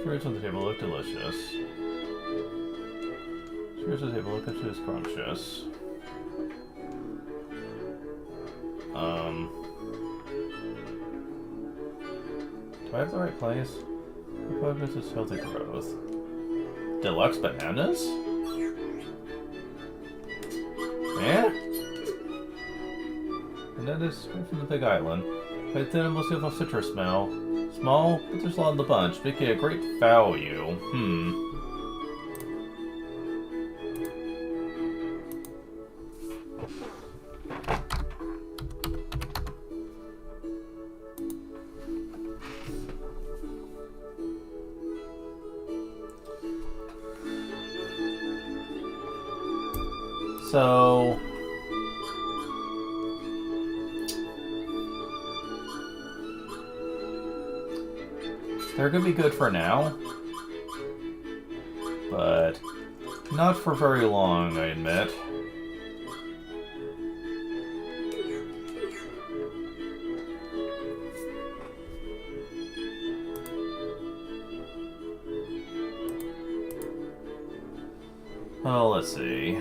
Fruits on the table look delicious. Fruits on the table look delicious, scrumptious. Do I have the right place? The focus is healthy growth. Deluxe bananas? Yeah? And that is straight from the Big Island. Right then, mostly have a citrus smell. Small, but there's a lot in the bunch, making a great value. So... they're gonna be good for now. But not for very long, I admit. Oh, let's see.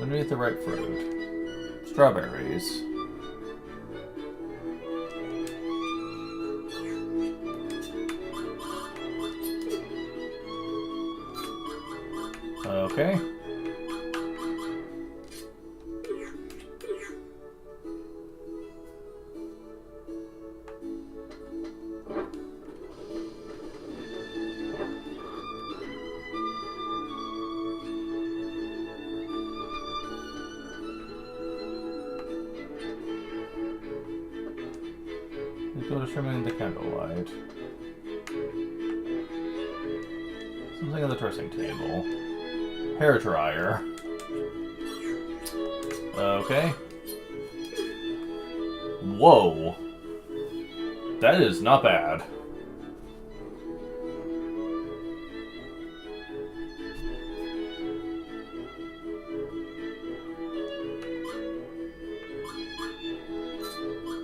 Underneath the ripe fruit. Strawberries. Okay. Let's go to trimming the candlelight. Something on the dressing table. Hair dryer. Okay. Whoa. That is not bad.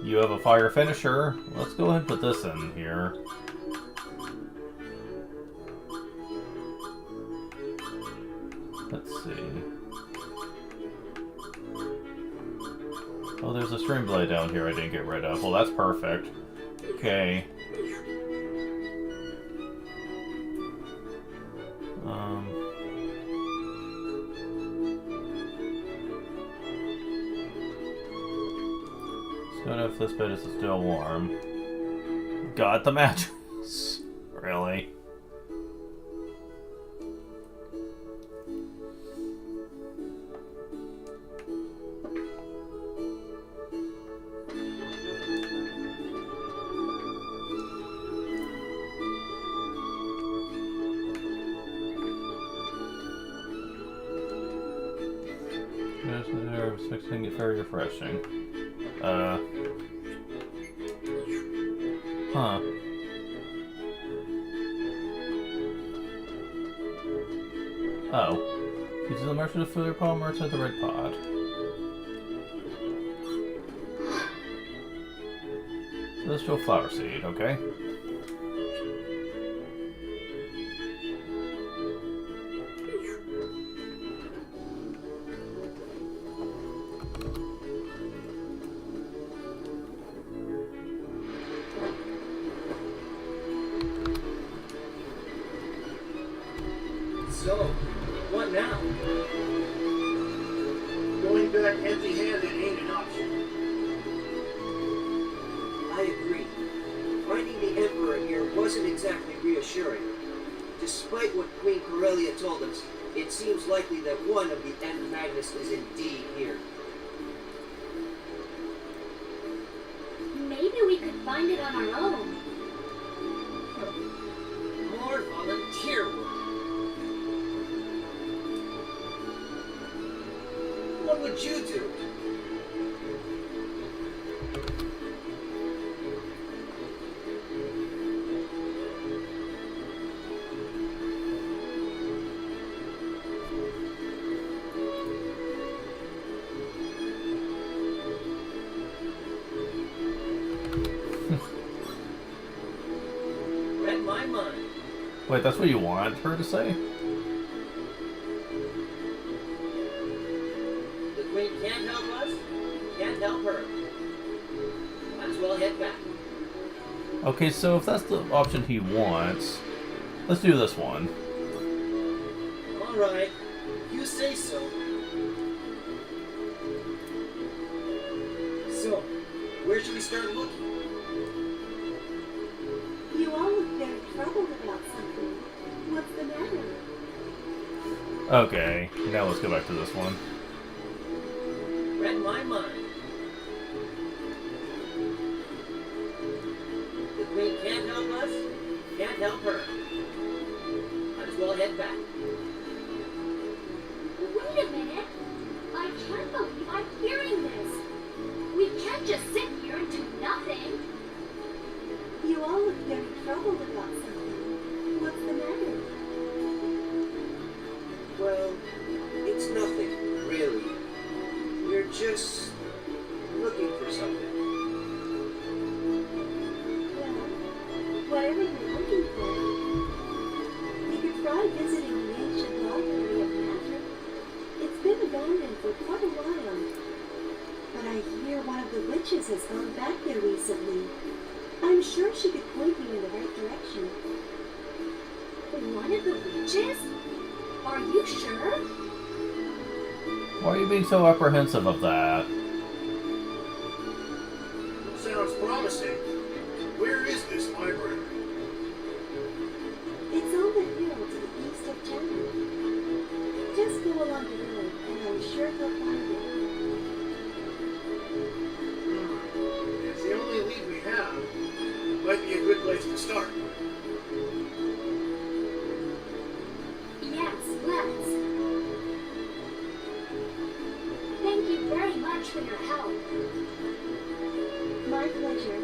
You have a fire finisher. Let's go ahead and put this in here. Let's see. Oh, there's a stream blade down here I didn't get rid of. Well, that's perfect. Okay. So if this bed is still warm. Got the mattress. Really? Fixing it very refreshing. Huh. Oh. Use the merchant of filler palm or to the red pod. Celestial flower seed, okay. So, what now? Going back empty-handed ain't an option. I agree. Finding the Emperor here wasn't exactly reassuring. Despite what Queen Corellia told us, it seems likely that one of the M Magnus is indeed here. Maybe we could find it on our own. More volunteer work. What would you do? Read my mind. Wait, that's what you want her to say? The Queen can't help us? right back. Okay, so if that's the option he wants, let's do this one. Alright, you say so. So, where should we start looking? You all look very troubled about something. What's the matter? Okay, now let's go back to this one. Read my mind. The Queen can't help us, can't help her. Might as well head back. Wait a minute! I can't believe I'm hearing this! We can't just sit here and do nothing! You all look very troubled about something. What's the matter? Well, it's nothing, really. We're just looking for something. Well, whatever you're looking for, you could try visiting the ancient library of magic. It's been abandoned for quite a while. But I hear one of the witches has gone back there recently. I'm sure she could point you in the right direction. One of the witches? Are you sure? Why are you being so apprehensive of that? Sounds promising. Where is this library? It's on the hill to the east of town. Just go along the road, and I'm sure you'll find it. It's the only lead we have. Might be a good place to start. Yes, let's. Thank you very much for your help. My pleasure.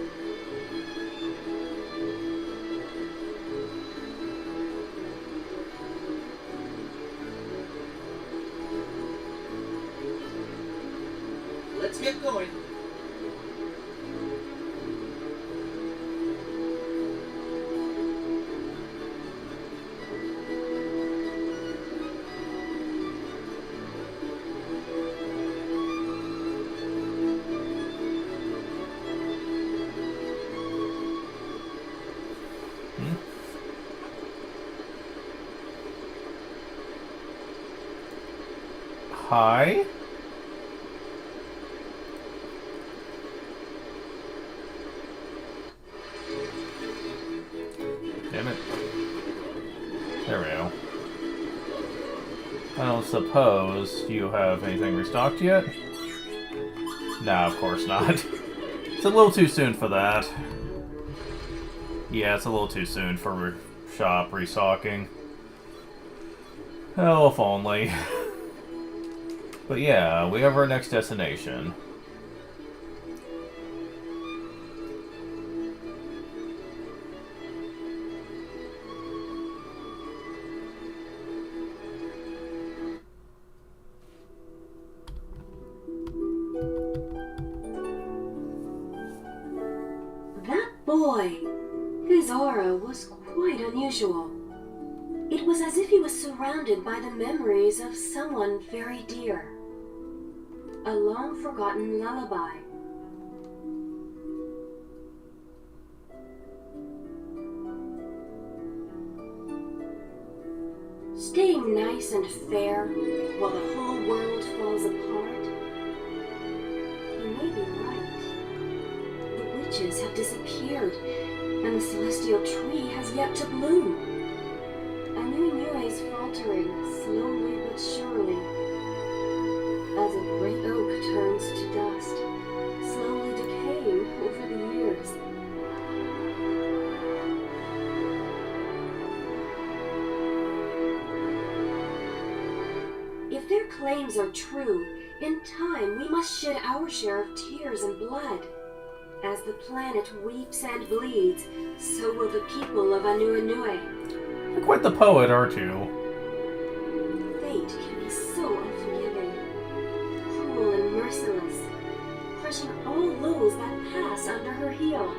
Let's get going. Hi? Damn it. There we go. I don't suppose you have anything restocked yet? No, of course not. It's a little too soon for that. Yeah, it's a little too soon for shop restocking. Oh, if only. But yeah, we have our next destination. That boy! His aura was quite unusual. It was as if he was surrounded by the memories of someone very dear. A long-forgotten lullaby. Staying nice and fair while the whole world falls apart? He may be right. The witches have disappeared, and the celestial tree has yet to bloom. Anue is faltering, slowly but surely, as a great oak turns to dust, slowly decaying over the years. If their claims are true, in time we must shed our share of tears and blood. As the planet weeps and bleeds, so will the people of Anue. You're quite the poet, aren't you? Fate can be so unforgiving, cruel and merciless, crushing all those that pass under her heel.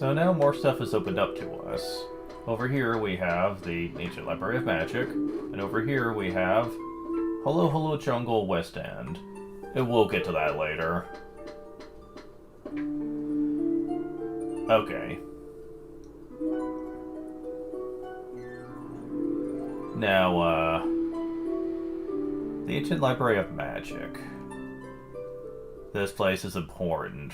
So now more stuff is opened up to us. Over here we have the Ancient Library of Magic, and over here we have Hello Hello Jungle West End. And we'll get to that later. Okay. Now, the Ancient Library of Magic. This place is important.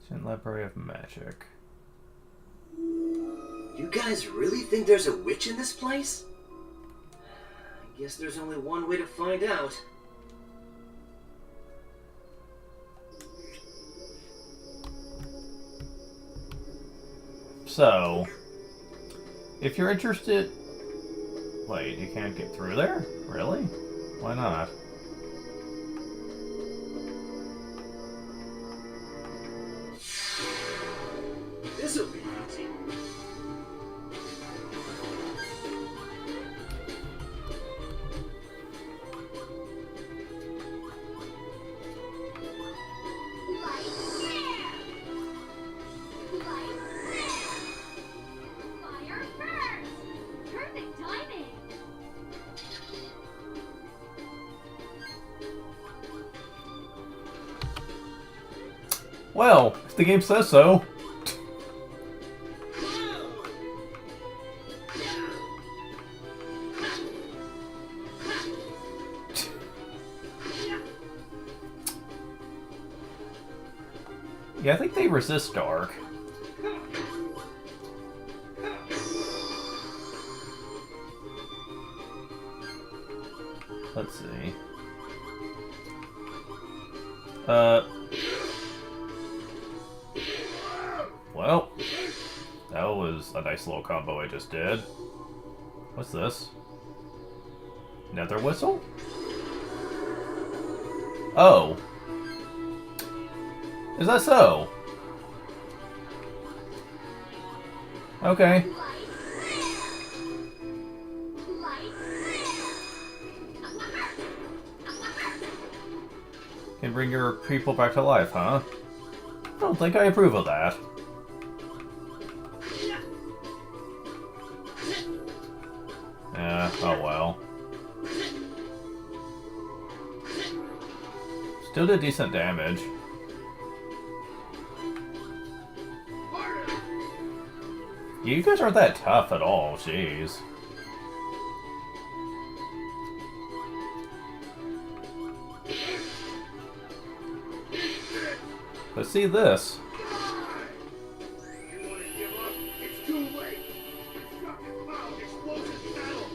Ancient Library of Magic. You guys really think there's a witch in this place? I guess there's only one way to find out. So, if you're interested... Wait, you can't get through there? Really? Why not? This'll be easy. Fire first! Perfect timing! Well, if the game says so. Yeah, I think they resist dark. Let's see. Well, that was a nice little combo I just did. What's this? Nether whistle? Oh. Is that so? Okay. Can bring your people back to life, huh? I don't think I approve of that. Yeah, oh well. Still did decent damage. You guys aren't that tough at all, jeez. Let's see this. You want to give up? It's too late. Destructive found explosive metal.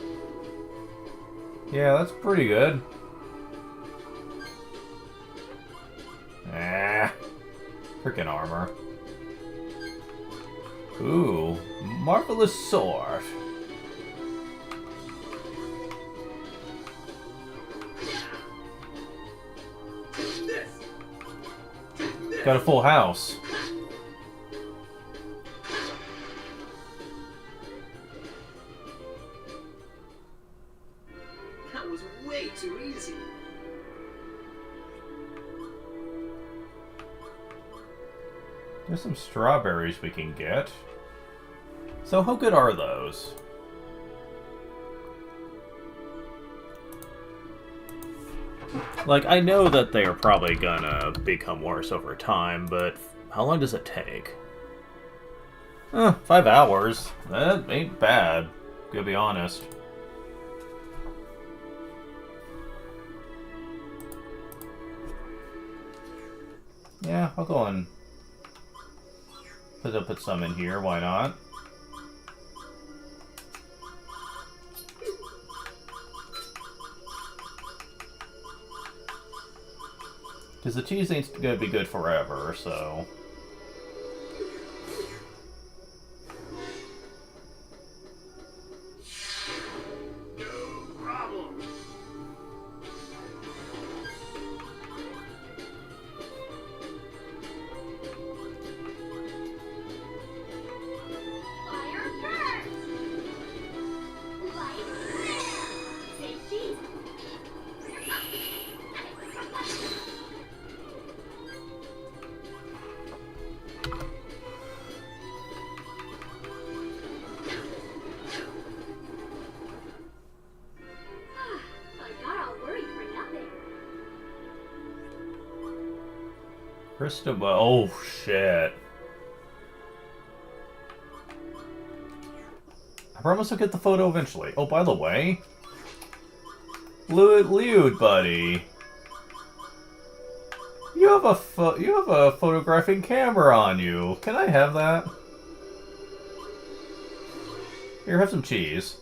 Yeah, that's pretty good. Ah, freaking armor. Ooh, marvelous sword. Got a full house. That was way too easy. There's some strawberries we can get. So how good are those? Like, I know that they are probably gonna become worse over time, but how long does it take? 5 hours. That ain't bad, to be honest. Yeah, I'll go and put some in here, why not? Because the cheese ain't gonna be good forever, so... No problem. Krista. Oh, shit. I promise I'll get the photo eventually. Oh, by the way. Lewd, buddy. You have a photographing camera on you. Can I have that? Here, have some cheese.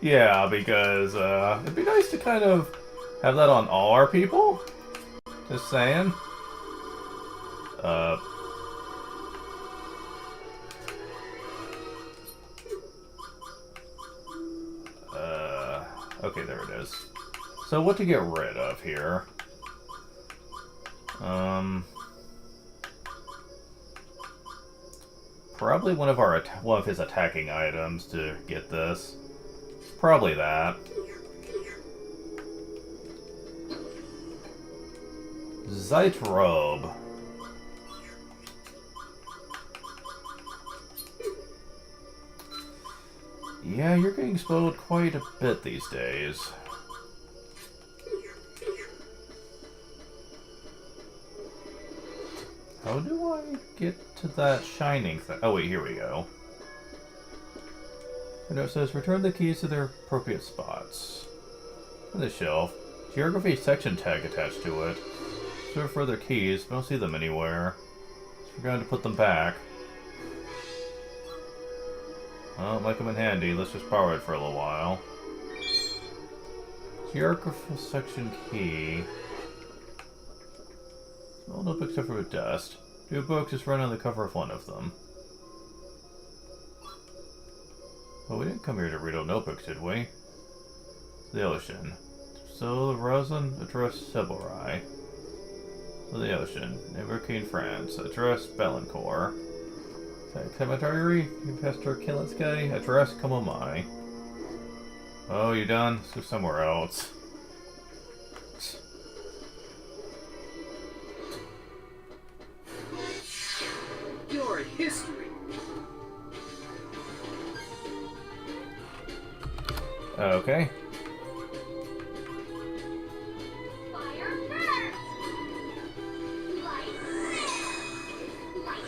Yeah, because it'd be nice to kind of have that on all our people. Just saying. Okay, there it is. So what to get rid of here? Probably one of his attacking items to get this. Probably that. Zeit robe. Yeah, you're getting spoiled quite a bit these days. How do I get to that shining thing? Oh wait, here we go. And it says return the keys to their appropriate spots. On the shelf. Geography section tag attached to it. Search for their keys, but I don't see them anywhere. So we're going to put them back. Well, it might come in handy. Let's just borrow it for a little while. Geography section key. Small notebook covered with dust. Two books just run on the cover of one of them. Well, we didn't come here to read old notebooks, did we? The ocean. So the Rosen address Seborrai. The ocean. Neverkeen, France. Address Belancourt. Cemetery, Pastor Kilinske. Address Komomai. Oh, you done? Let's go somewhere else. Your history. Okay. Fire first! Light red! Light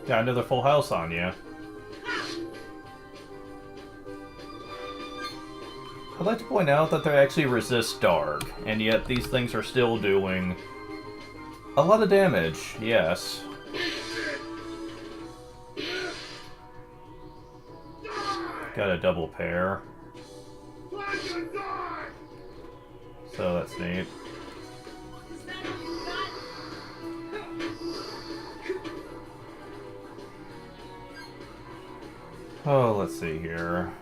Got another full house on you. I'd like to point out that they actually resist dark, and yet these things are still doing a lot of damage, yes. Got a double pair. So that's neat. Oh, let's see here.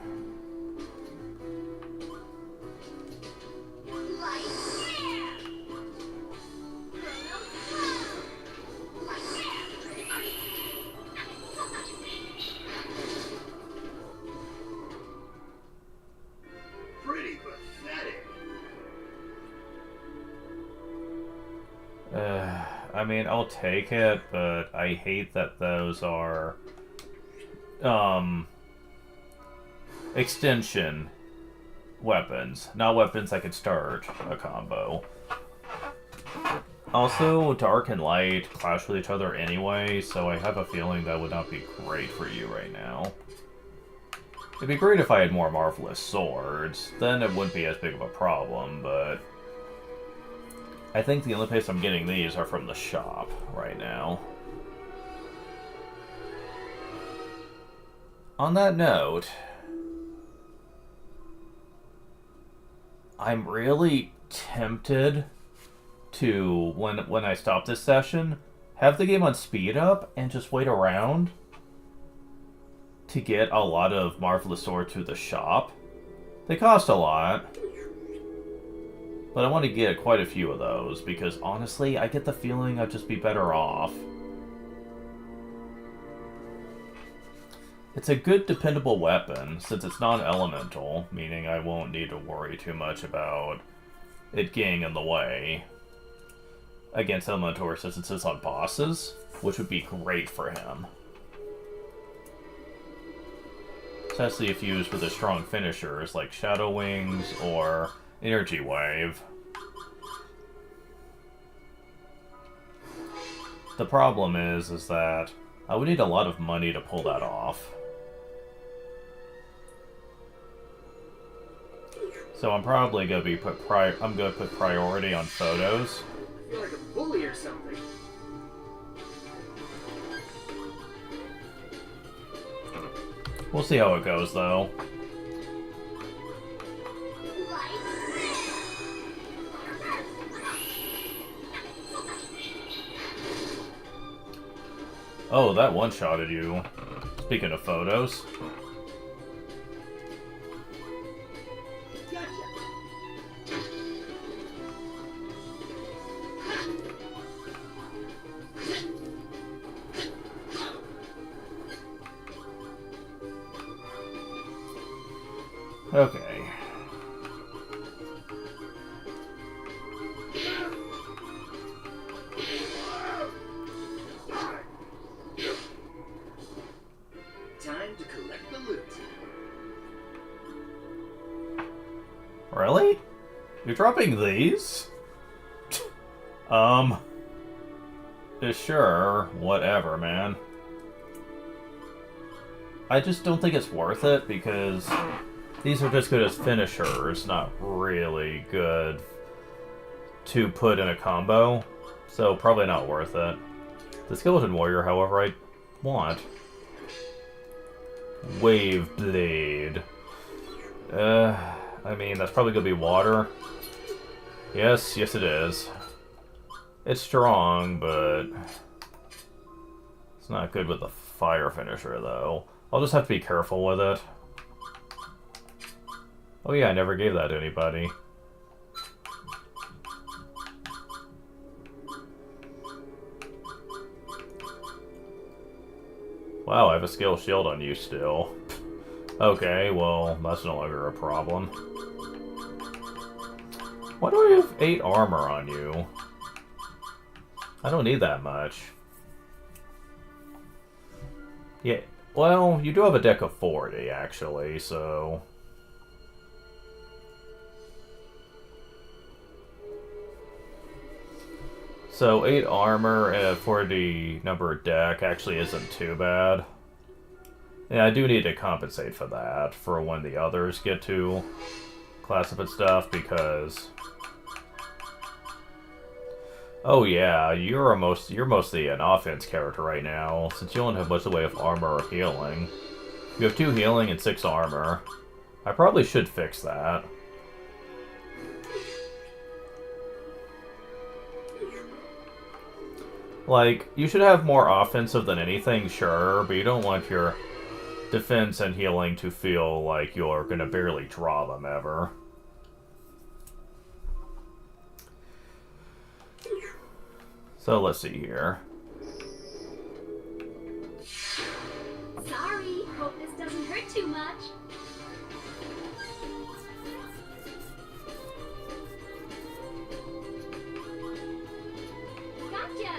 Pretty pathetic. I mean, I'll take it, but I hate that those are extension weapons, not weapons that could start a combo. Also, dark and light clash with each other anyway, so I have a feeling that would not be great for you right now. It'd be great if I had more marvelous swords, then it wouldn't be as big of a problem, but I think the only place I'm getting these are from the shop right now. On that note, I'm really tempted to, when I stop this session, have the game on speed up and just wait around to get a lot of Marvelous Sword to the shop. They cost a lot, but I want to get quite a few of those because honestly, I get the feeling I'd just be better off. It's a good dependable weapon, since it's non-elemental, meaning I won't need to worry too much about it getting in the way against elemental resistances on bosses, which would be great for him. Especially if used with a strong finishers like Shadow Wings or Energy Wave. The problem is that I would need a lot of money to pull that off. So I'm probably gonna be put priority on photos. I feel like a bully or something. We'll see how it goes, though. Oh, that one-shotted you. Speaking of photos. Okay. Time to collect the loot. Really? You're dropping these? Sure, whatever, man. I just don't think it's worth it because these are just good as finishers, not really good to put in a combo, so probably not worth it. The Skeleton Warrior, however, I want. Wave Blade. I mean, that's probably gonna be water. Yes, it is. It's strong, but it's not good with the fire finisher, though. I'll just have to be careful with it. Oh yeah, I never gave that to anybody. Wow, I have a skill shield on you still. Okay, well, that's no longer a problem. Why do I have 8 armor on you? I don't need that much. Yeah, well, you do have a deck of 40, actually, so... So 8 armor for the number deck actually isn't too bad. Yeah, I do need to compensate for that for when the others get to class up and stuff, because... Oh yeah, you're mostly an offense character right now, since you don't have much in the way of armor or healing. You have 2 healing and 6 armor. I probably should fix that. Like, you should have more offensive than anything, sure, but you don't want your defense and healing to feel like you're gonna barely draw them ever. So let's see here. Sorry, hope this doesn't hurt too much. Gotcha!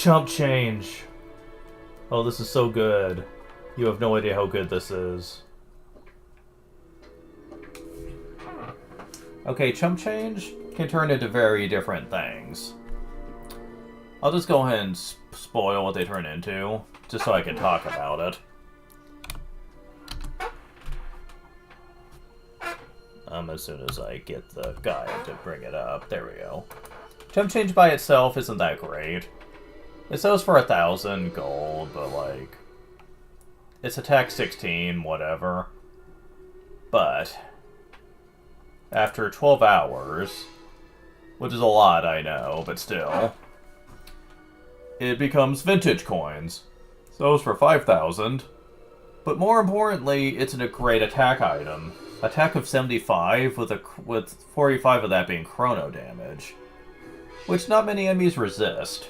Chump change. Oh, this is so good. You have no idea how good this is. Okay, chump change can turn into very different things. I'll just go ahead and spoil what they turn into, just so I can talk about it. As soon as I get the guide to bring it up. There we go. Chump change by itself isn't that great. It sells for 1,000 gold, but like... It's attack 16, whatever. But... After 12 hours... Which is a lot, I know, but still... It becomes vintage coins. Sells for 5,000. But more importantly, it's a great attack item. Attack of 75 with 45 of that being chrono damage. Which not many enemies resist.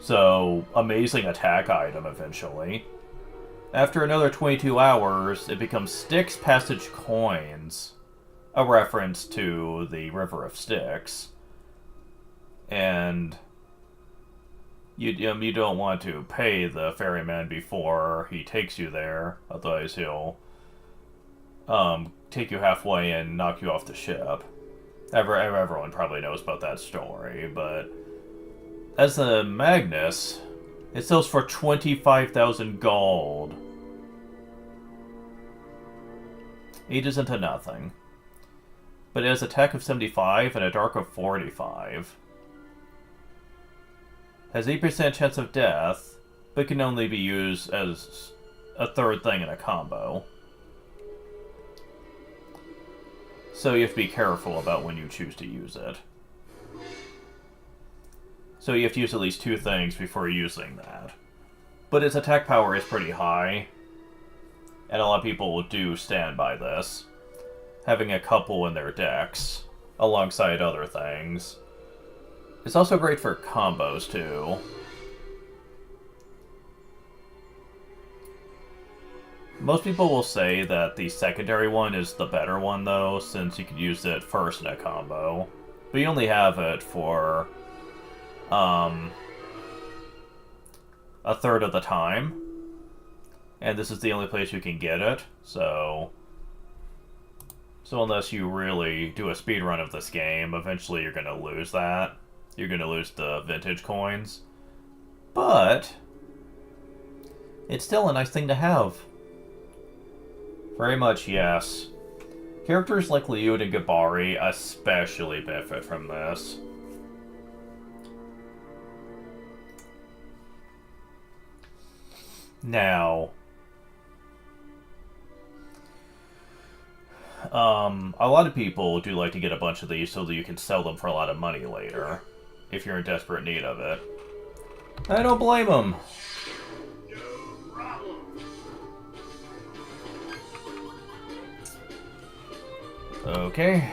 So, amazing attack item eventually. After another 22 hours, it becomes Styx Passage Coins. A reference to the River of Styx. And you don't want to pay the ferryman before he takes you there, otherwise he'll take you halfway and knock you off the ship. Everyone probably knows about that story, but as a Magnus, it sells for 25,000 gold. Ages into nothing. But it has attack of 75 and a dark of 45. Has 8% chance of death, but can only be used as a third thing in a combo. So you have to be careful about when you choose to use it. So you have to use at least 2 things before using that. But its attack power is pretty high, and a lot of people do stand by this. Having a couple in their decks, alongside other things. It's also great for combos, too. Most people will say that the secondary one is the better one, though, since you can use it first in a combo. But you only have it for a third of the time. And this is the only place you can get it, so unless you really do a speedrun of this game, eventually you're going to lose that. You're going to lose the vintage coins. But it's still a nice thing to have. Very much, yes. Characters like Liud and Gabari especially benefit from this. Now, a lot of people do like to get a bunch of these so that you can sell them for a lot of money later, if you're in desperate need of it. I don't blame them. Okay.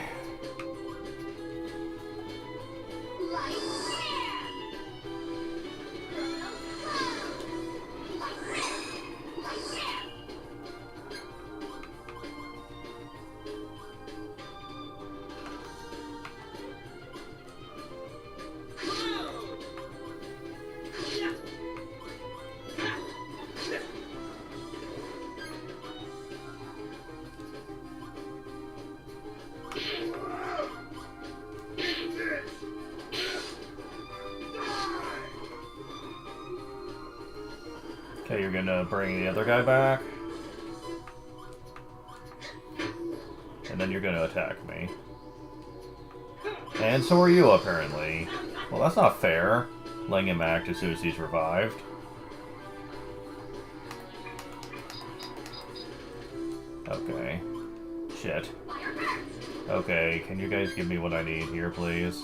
Okay, you're gonna bring the other guy back. And then you're gonna attack me. And so are you, apparently. Well, that's not fair. Letting him act as soon as he's revived. Okay. Shit. Okay, can you guys give me what I need here, please?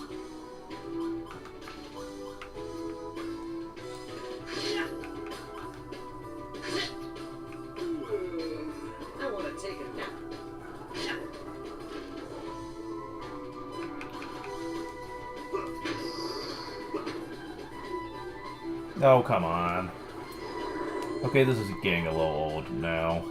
Oh, come on. Okay, this is getting a little old now.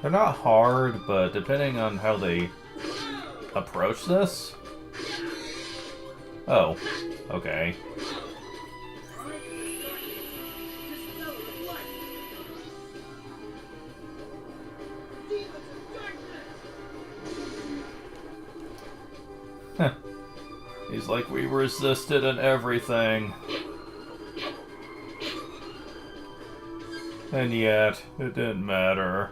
They're not hard, but depending on how they approach this... Oh, okay. Heh. He's like, we resisted and everything. And yet, it didn't matter.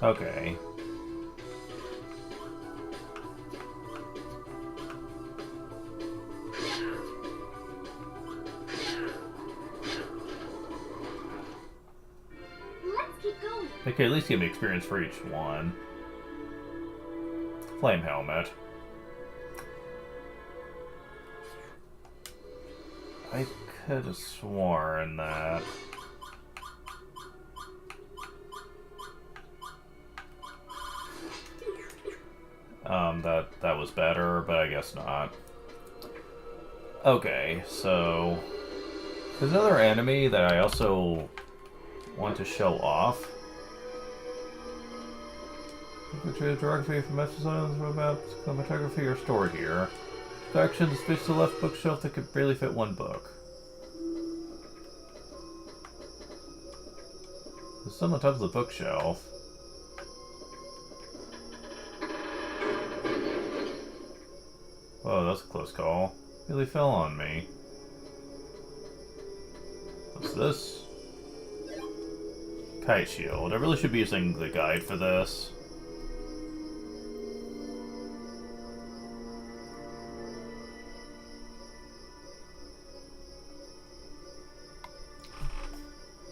Okay. Let's keep going. They could at least give me experience for each one. Flame helmet. I could have sworn that... that was better, but I guess not. Okay, so... There's another enemy that I also want to show off. Photography from exercises about cinematography are stored here. Direction to space to the left bookshelf that could barely fit one book. There's some on top of the bookshelf. Whoa, that's a close call. Really fell on me. What's this? Kite shield. I really should be using the guide for this.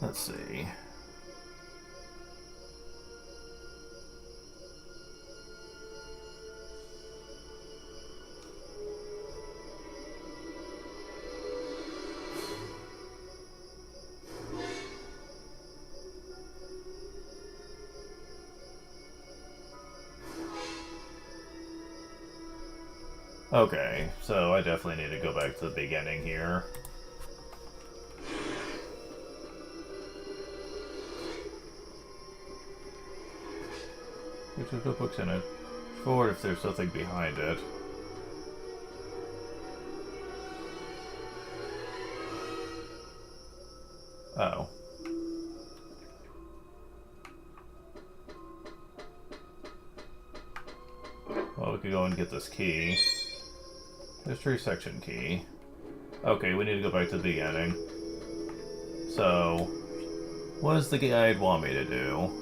Let's see. Okay, so I definitely need to go back to the beginning here. There's no books in it. Forward if there's something behind it. Oh. Well, we could go and get this key. History section key. Okay, we need to go back to the beginning. So, what does the guide want me to do?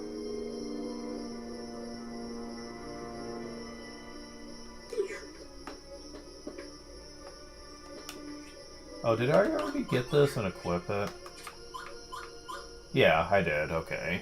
Oh, did I already get this and equip it? Yeah, I did, okay.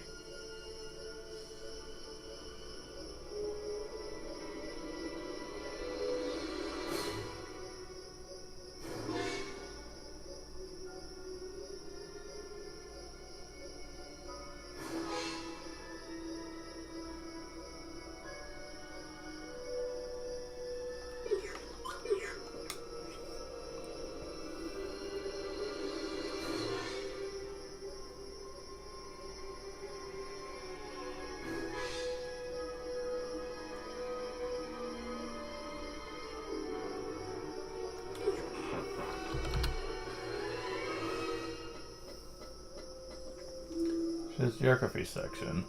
This geography section.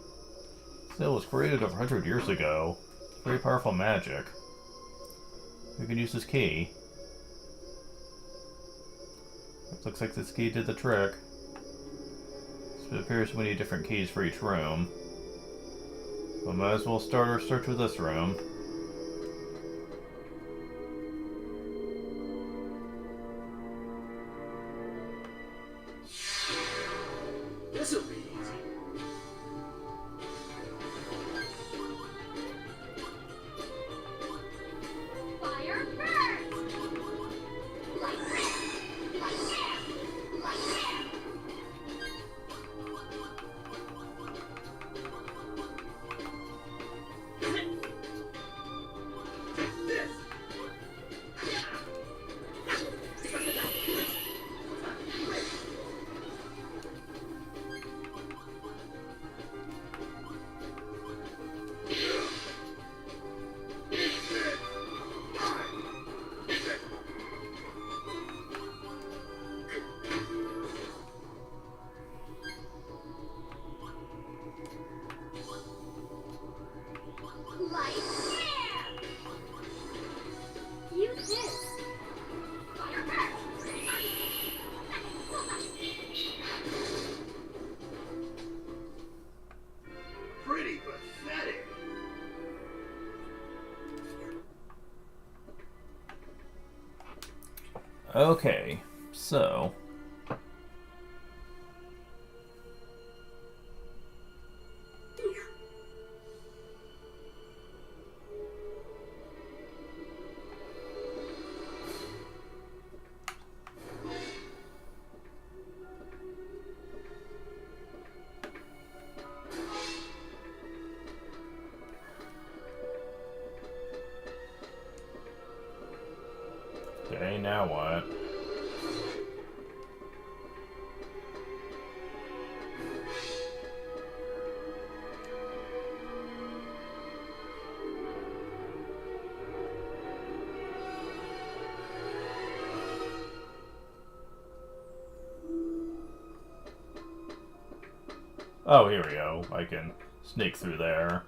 Sail was created over 100 years ago. Very powerful magic. We can use this key. It looks like this key did the trick. So it appears we need different keys for each room. We might as well start our search with this room. This'll be easy. Fire first! Okay, so... Okay, now what? Oh, here we go. I can sneak through there.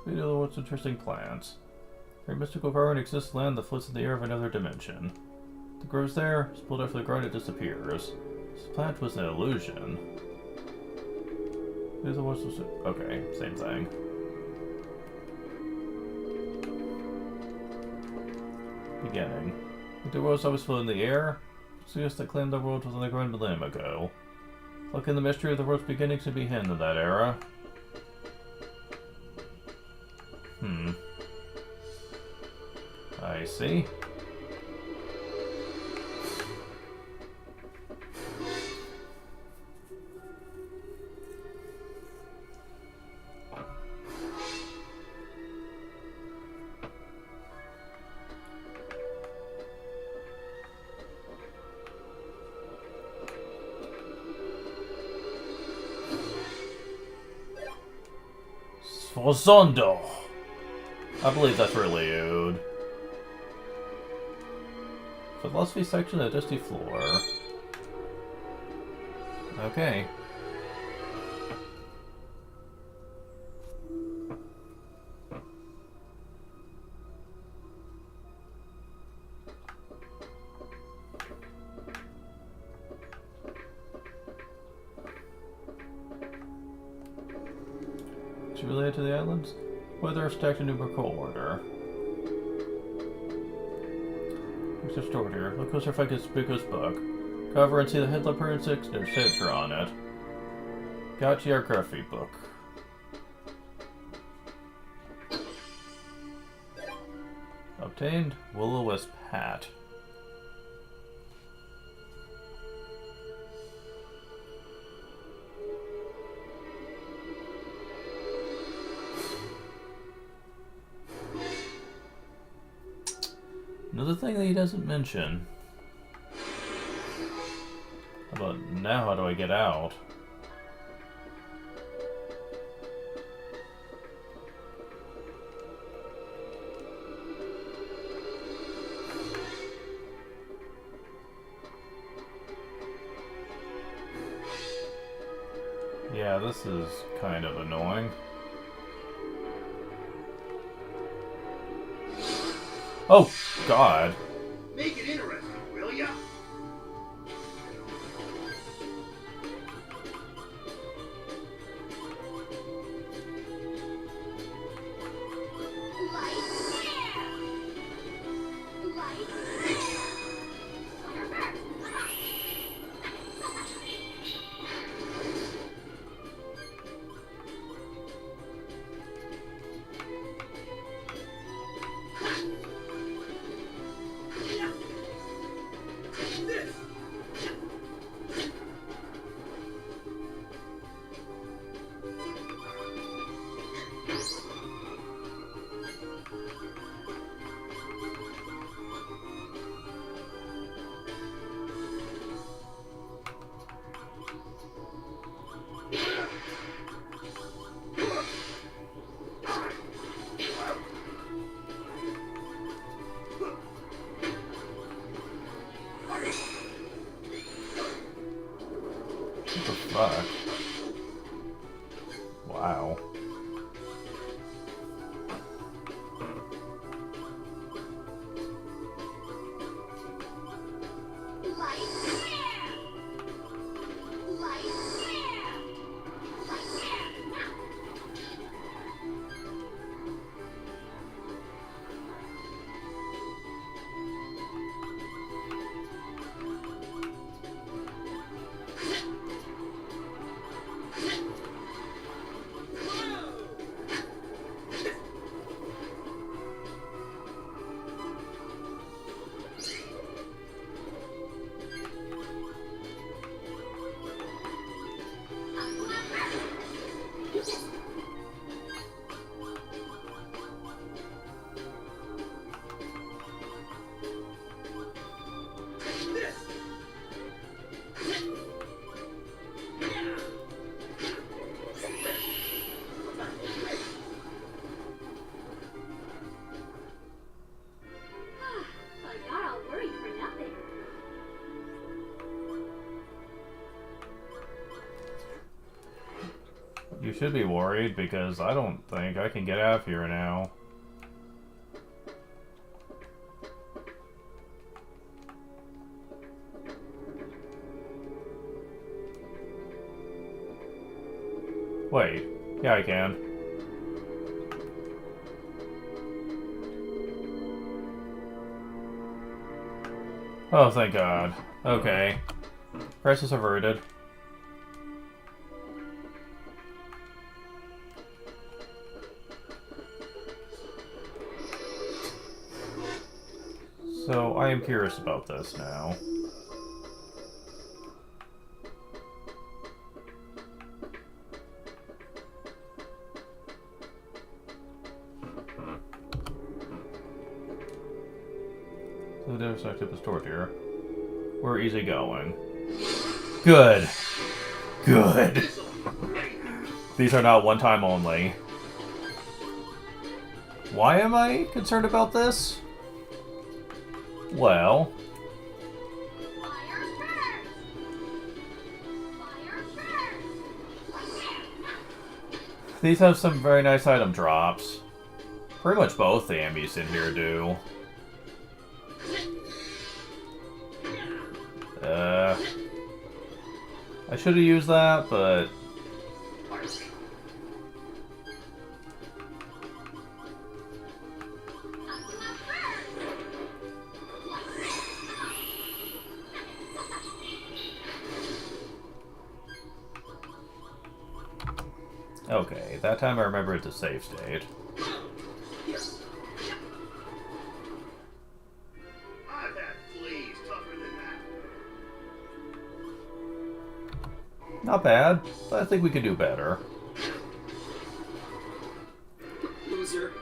We know the most interesting plants. A mystical garden exists land that floats in the air of another dimension. It grows there, split after the ground, it disappears. This plant was an illusion. Okay, same thing. Beginning. The world always float in the air. Suggests that claimed the world was on the ground a millennium ago. Look in the mystery of the world's beginning to be hidden in that era. I see. Sfozondo! I believe that's Reliude. Philosophy section, a dusty floor. Okay. Is it related to the islands? Whether it's stacked in numerical order. It's stored here. Look closer if I get Spooko's book. Cover and see the headlamp and signature on it. Got geography book. Obtained will-o-wisp hat. Another thing that he doesn't mention. How about now, how do I get out? Yeah, this is kind of annoying. Oh, God. Make it interesting, will ya? What the fuck? Wow. should be worried because I don't think I can get out of here now. Wait, yeah I can. Oh, thank God. Okay. Crisis averted. So, I am curious about this now. So the intersective is stored here. We're easy going. Good. Good. These are not one time only. Why am I concerned about this? Well... These have some very nice item drops. Pretty much both the ambies in here do. I should have used that, but... Okay, that time I remember it's a save state. I've had fleas tougher than that. Not bad, but I think we could do better. Loser.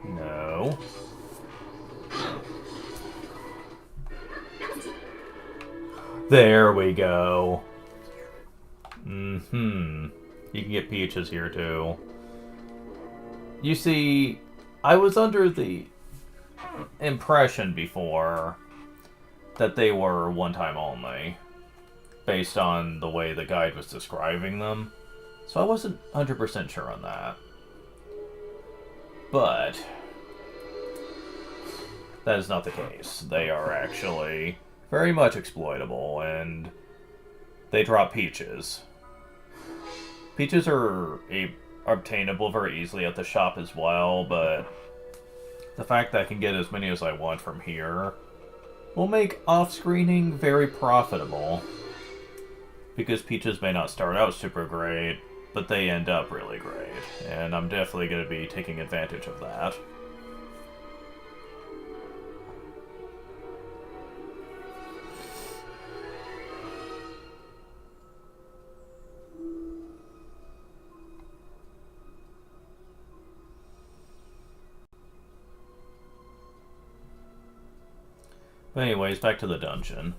No. There we go. You can get peaches here too. You see, I was under the impression before that they were one time only, based on the way the guide was describing them. So I wasn't 100% sure on that. But that is not the case. They are actually very much exploitable, and they drop peaches. Peaches are obtainable very easily at the shop as well, but the fact that I can get as many as I want from here will make off-screening very profitable. Because peaches may not start out super great, but they end up really great. And I'm definitely going to be taking advantage of that. But anyways, back to the dungeon.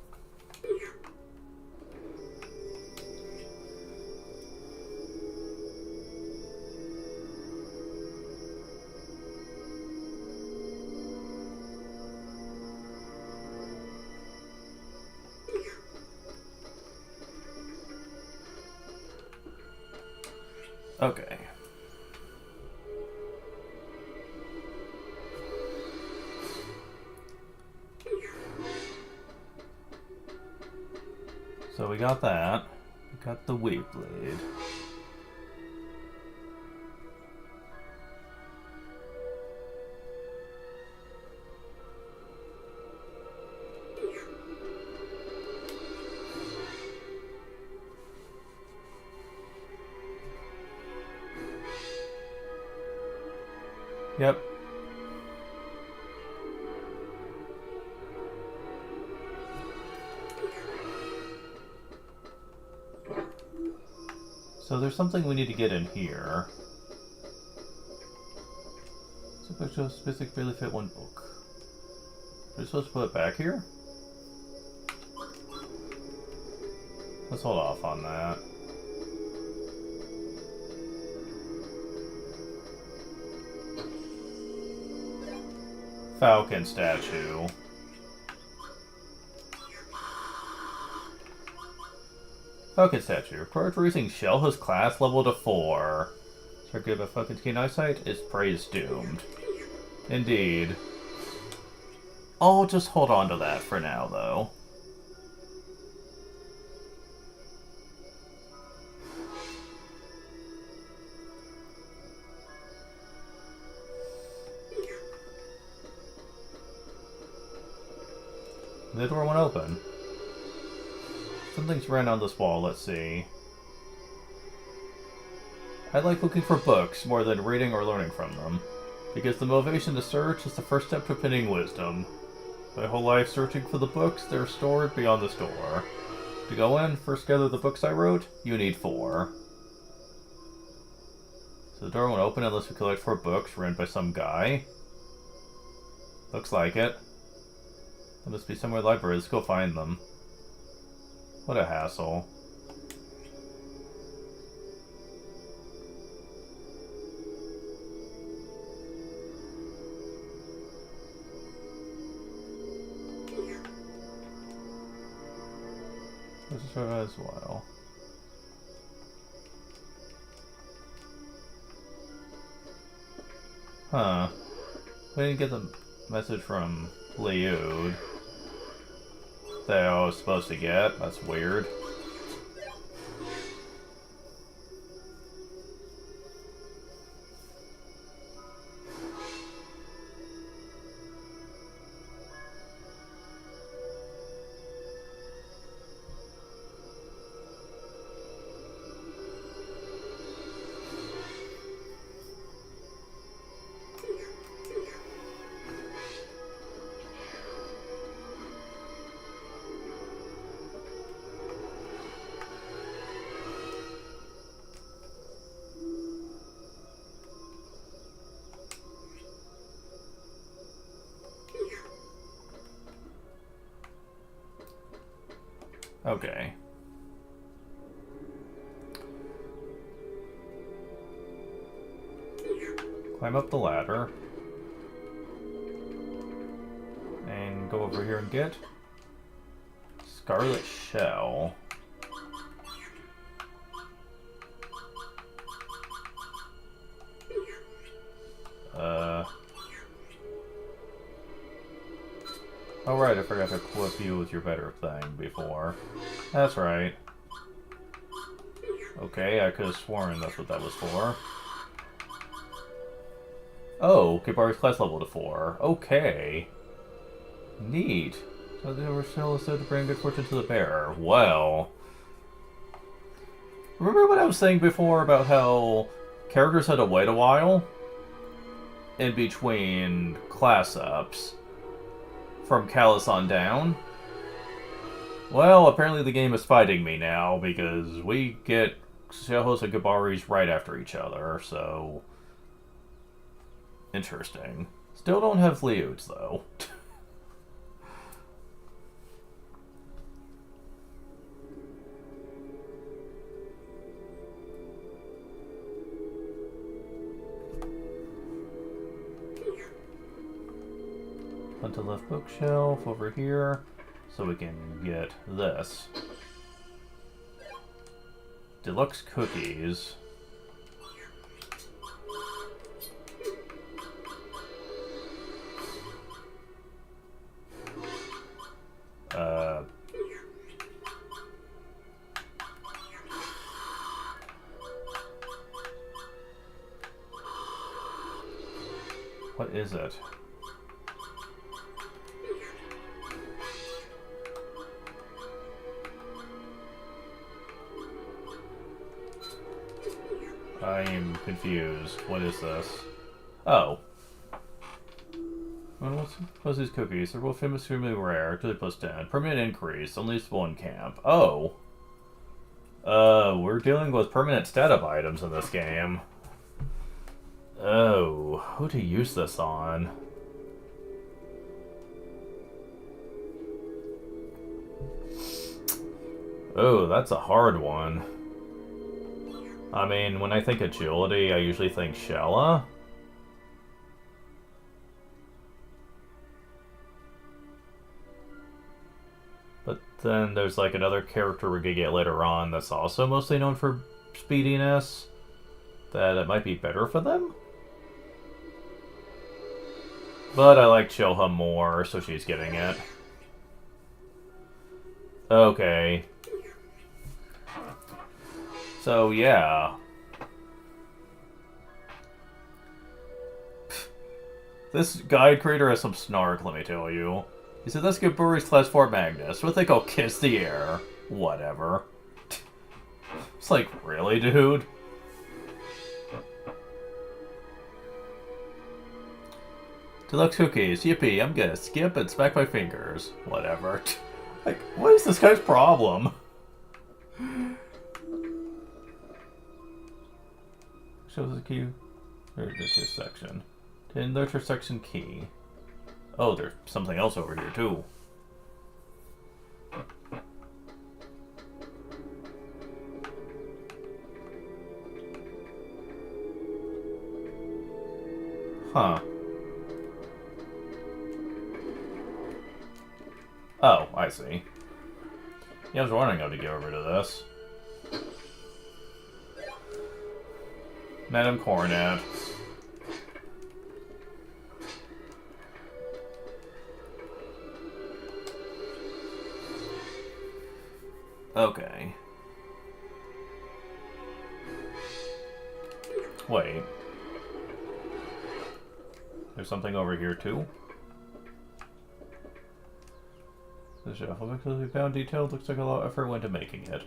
Okay. So we got that. We got the weak blade. Yep. So there's something we need to get in here. So specific barely fit one book. Are we supposed to put it back here? Let's hold off on that. Falcon statue. Falcon statue. Prior to raising Shell has class level to 4. So give a Falcon's keen eyesight is praise doomed. Indeed. I'll just hold on to that for now, though. The door won't open. Something's written on this wall, let's see. I like looking for books more than reading or learning from them, because the motivation to search is the first step to obtaining wisdom. My whole life searching for the books, they're stored beyond this door. To go in, first gather the books I wrote, you need 4. So the door won't open unless we collect 4 books written by some guy. Looks like it. There must be somewhere in the library, let's go find them. What a hassle. This is her as well. Huh. We didn't get the message from Liud that I was supposed to get. That's weird. Okay. Climb up the ladder. And go over here and get Scarlet Shell. Oh right, I forgot to equip you with your better thing before. That's right. Okay, I could have sworn that's what that was for. Oh, Kibari's class level to 4. Okay. Neat. So the overshell is said to bring good fortune to the bearer. Well. Remember what I was saying before about how characters had to wait a while in between class ups from Callus on down? Well, apparently the game is fighting me now because we get Shellhouse and Kibari's right after each other, so interesting. Still don't have Liud's though. On the left bookshelf over here, so we can get this. Deluxe cookies. What is it? I am confused. What is this? Oh. Well, what's these cookies? They're both extremely rare. Actually plus 10. Permanent increase. At least 1 camp. Oh. We're dealing with permanent stat-up items in this game. Oh. Who to use this on? Oh, that's a hard one. I mean, when I think agility, I usually think Shella. But then there's like another character we could get later on that's also mostly known for speediness. That it might be better for them? But I like Chilha more, so she's getting it. Okay. So, yeah. This guide creator has some snark, let me tell you. He said, let's get Brewery's Class 4 Magnus. What if they go kiss the air? Whatever. It's like, really, dude? Deluxe cookies. Yippee, I'm gonna skip and smack my fingers. Whatever. Like, what is this guy's problem? Shows the key. There's this section. In literature section key. Oh, there's something else over here too. Huh. Oh, I see. Yeah, I was wondering how to get over to this. Madame Coronet. Okay. Wait. There's something over here too? The shelf looks like we found detailed. Looks like a lot of effort went into making it.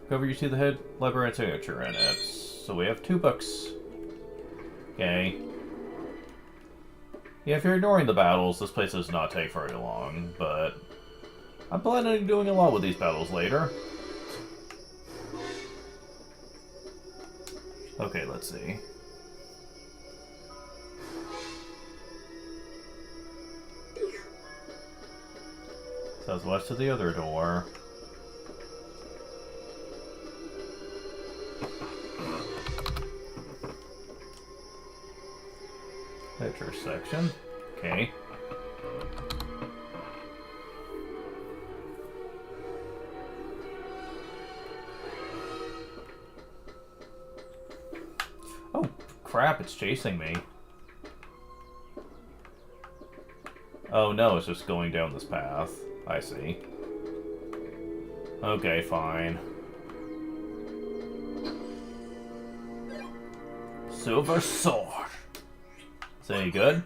Cover, you see the head librarian signature in it. So we have 2 books. Okay. Yeah, if you're ignoring the battles, this place does not take very long, but I'm planning on doing a lot with these battles later. Okay, let's see. Southwest to the other door. Literature section. Okay. Oh, crap, it's chasing me. Oh no, it's just going down this path. I see. Okay, fine. Silver sword. Is it any good?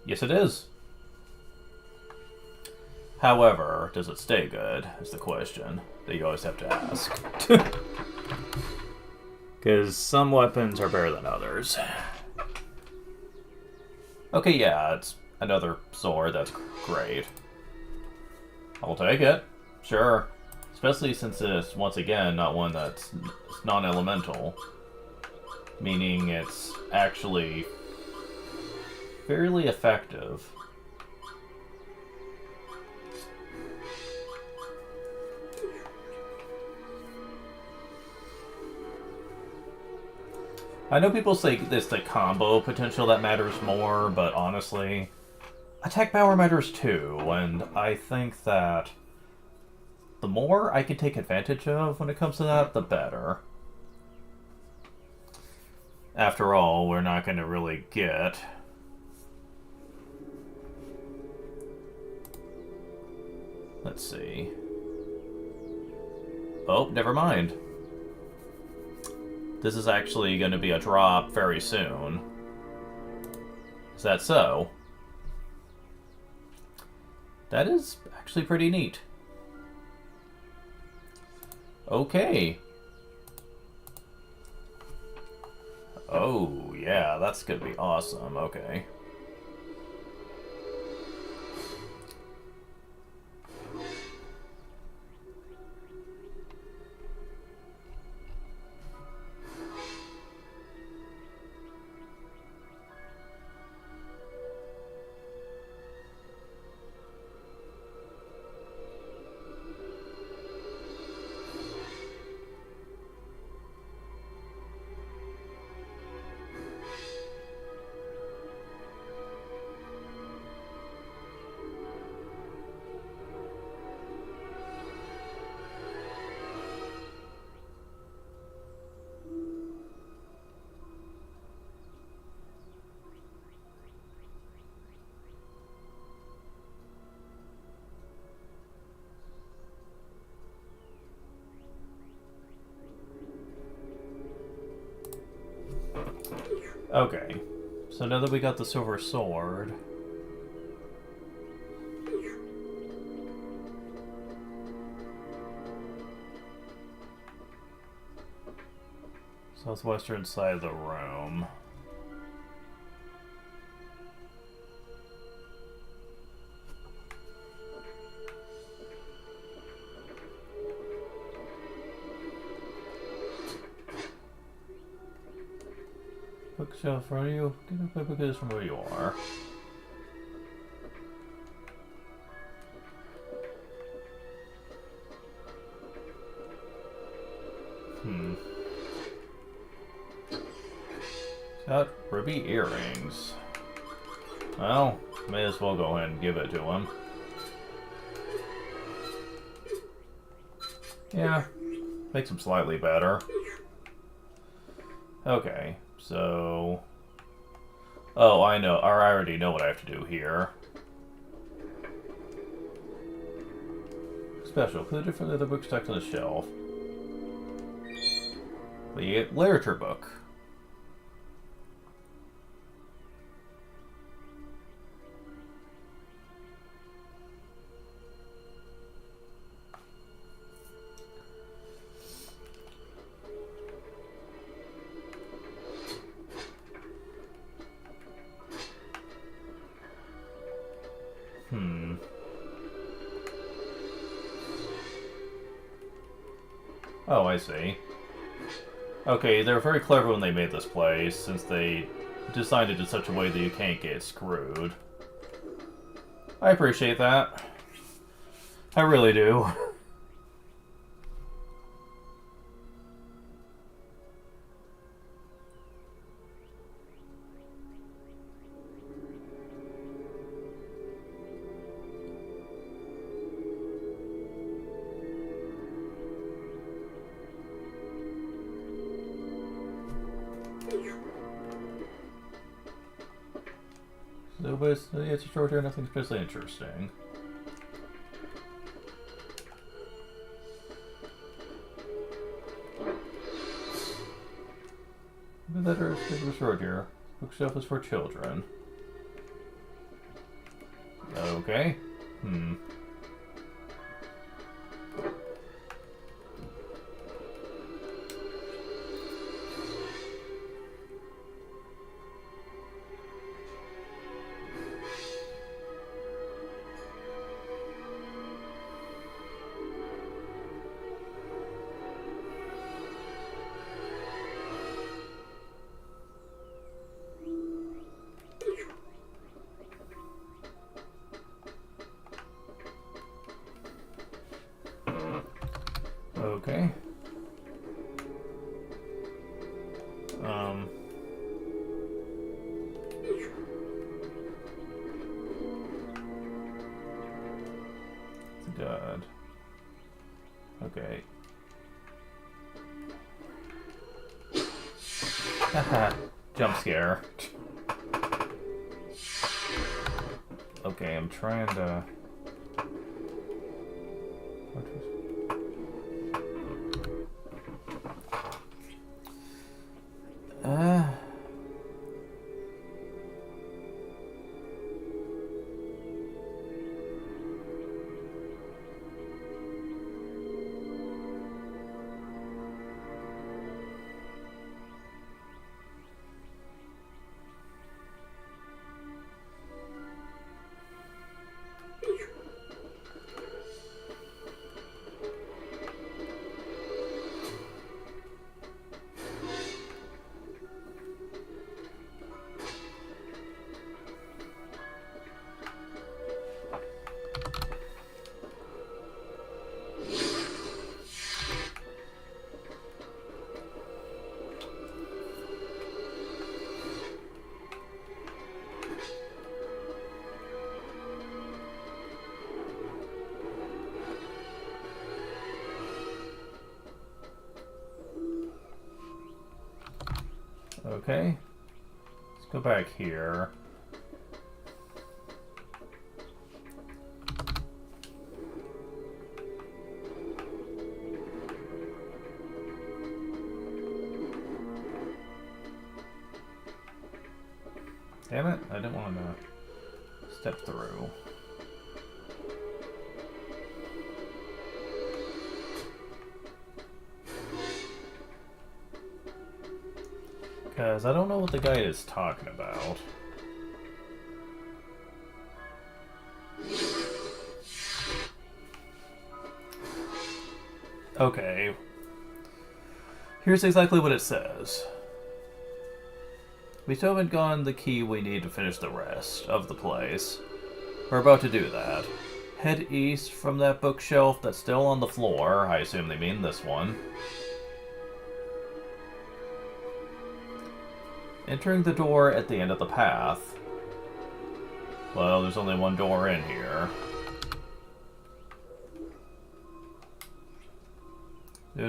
Yes, it is. However, does it stay good, is the question that you always have to ask. Because some weapons are better than others. Okay, yeah, it's another sword, that's great. I'll take it. Sure. Especially since it's, once again, not one that's non-elemental. Meaning it's actually fairly effective. I know people say it's the combo potential that matters more, but honestly, attack power matters too, and I think that the more I can take advantage of when it comes to that, the better. After all, we're not going to really get... Let's see. Oh, never mind. This is actually going to be a drop very soon. Is that so? That is actually pretty neat. Okay. Oh, yeah, that's going to be awesome. Okay. Okay. So now that we got the silver sword... Southwestern side of the room. Bookshelf in front of you. Get up my book is from where you are. Got ruby earrings. Well, may as well go ahead and give it to him. Yeah, makes him slightly better. Okay, so... Oh, I know. Or I already know what I have to do here. Special. Put different other books stacked on the shelf. The literature book. Oh, I see. Okay, they're very clever when they made this place, since they designed it in such a way that you can't get screwed. I appreciate that. I really do. So, it's a short hair, nothing especially interesting. The letter is short here. Bookshelf is for children. Okay. Okay. Good. Okay. Haha. Jump scare. Okay, I'm trying to... Okay. Let's go back here. Damn it, I didn't want to step through. Because I don't know what the guy is talking about. Okay. Here's exactly what it says. We still haven't gotten the key we need to finish the rest of the place. We're about to do that. Head east from that bookshelf that's still on the floor. I assume they mean this one. Entering the door at the end of the path. Well, there's only one door in here.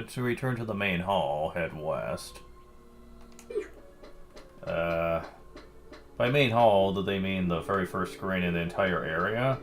To return to the main hall, head west. By main hall, do they mean the very first screen in the entire area?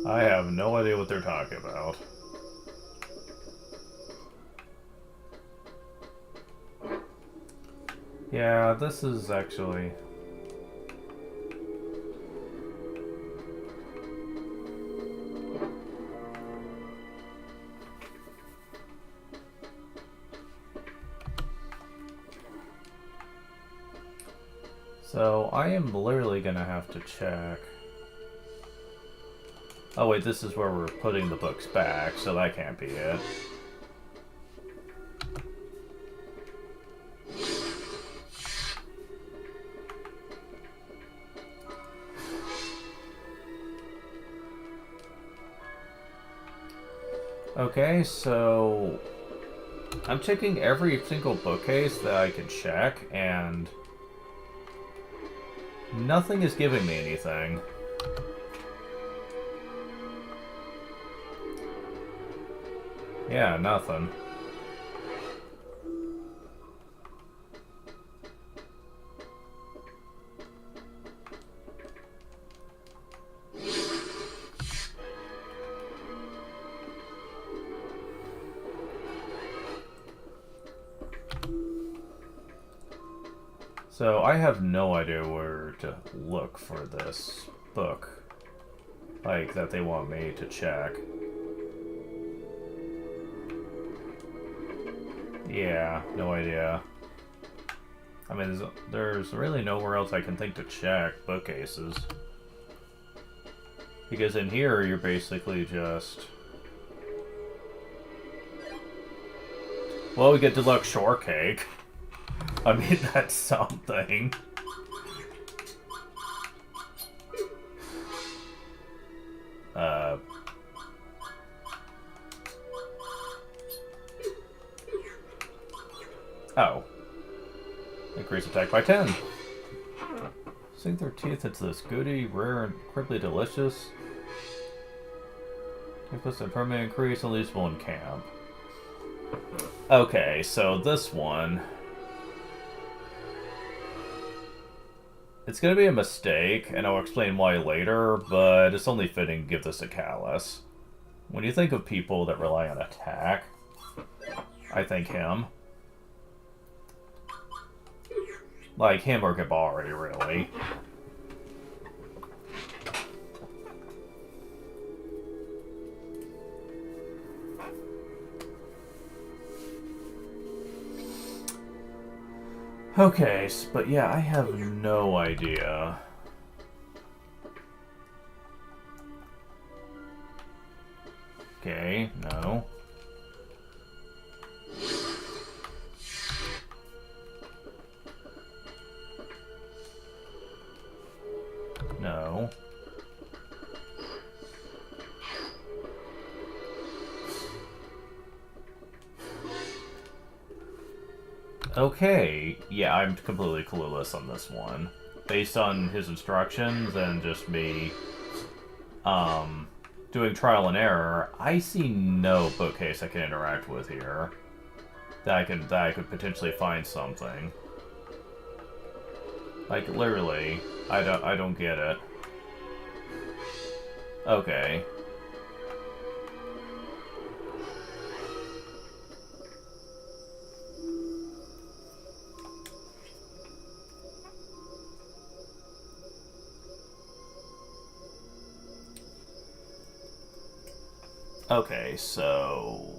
I have no idea what they're talking about. Yeah, this is actually... So, I am literally gonna have to check... Oh wait, this is where we're putting the books back, so that can't be it. Okay, so... I'm checking every single bookcase that I can check, and... nothing is giving me anything. Yeah, nothing. So I have no idea where to look for this book, like, that they want me to check. Yeah, no idea. I mean, there's really nowhere else I can think to check bookcases. Because in here, you're basically just... Well, we get deluxe shortcake. I mean, that's something. Oh. Increase attack by 10. Sink their teeth into this goody, rare, and incredibly delicious. Give us a permanent increase, at least one camp. Okay, so this one... It's gonna be a mistake, and I'll explain why later, but it's only fitting to give this a callus. When you think of people that rely on attack, I think him. Like him or Gabari, really. Okay, but yeah, I have no idea. Okay, no. No. Okay, yeah, I'm completely clueless on this one. Based on his instructions and just me, doing trial and error, I see no bookcase I can interact with here. That I could potentially find something. Like, literally, I don't get it. Okay. Okay, so...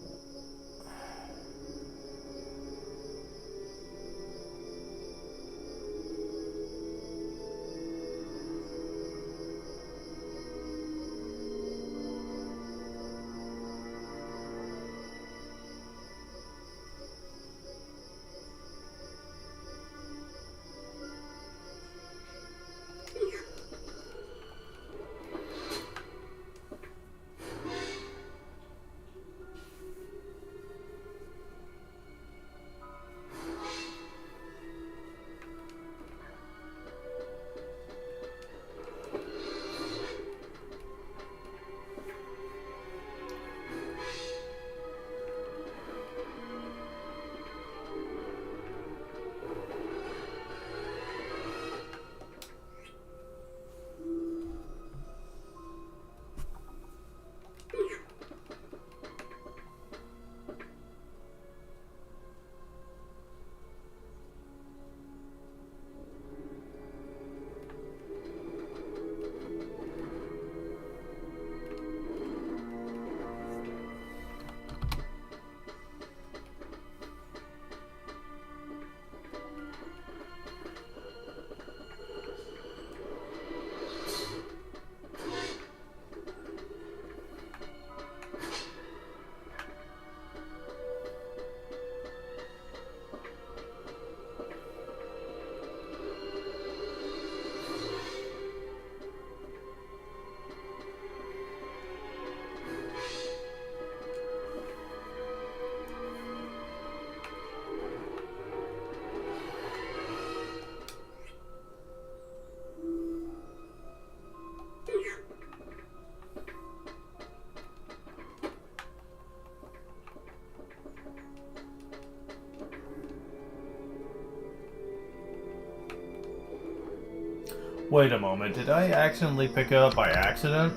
Wait a moment, did I accidentally pick it up by accident?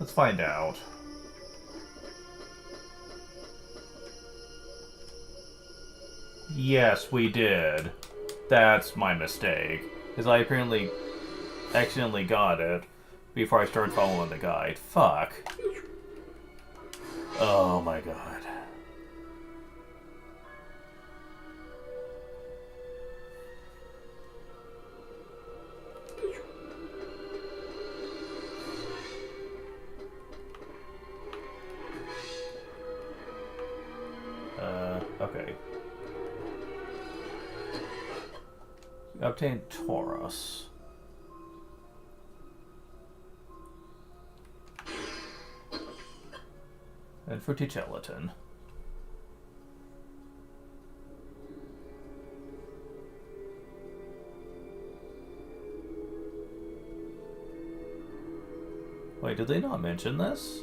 Let's find out. Yes, we did. That's my mistake. Because I apparently accidentally got it before I started following the guide. Fuck. Oh my god. Okay. Obtain Taurus. And fruity gelatin. Wait, did they not mention this?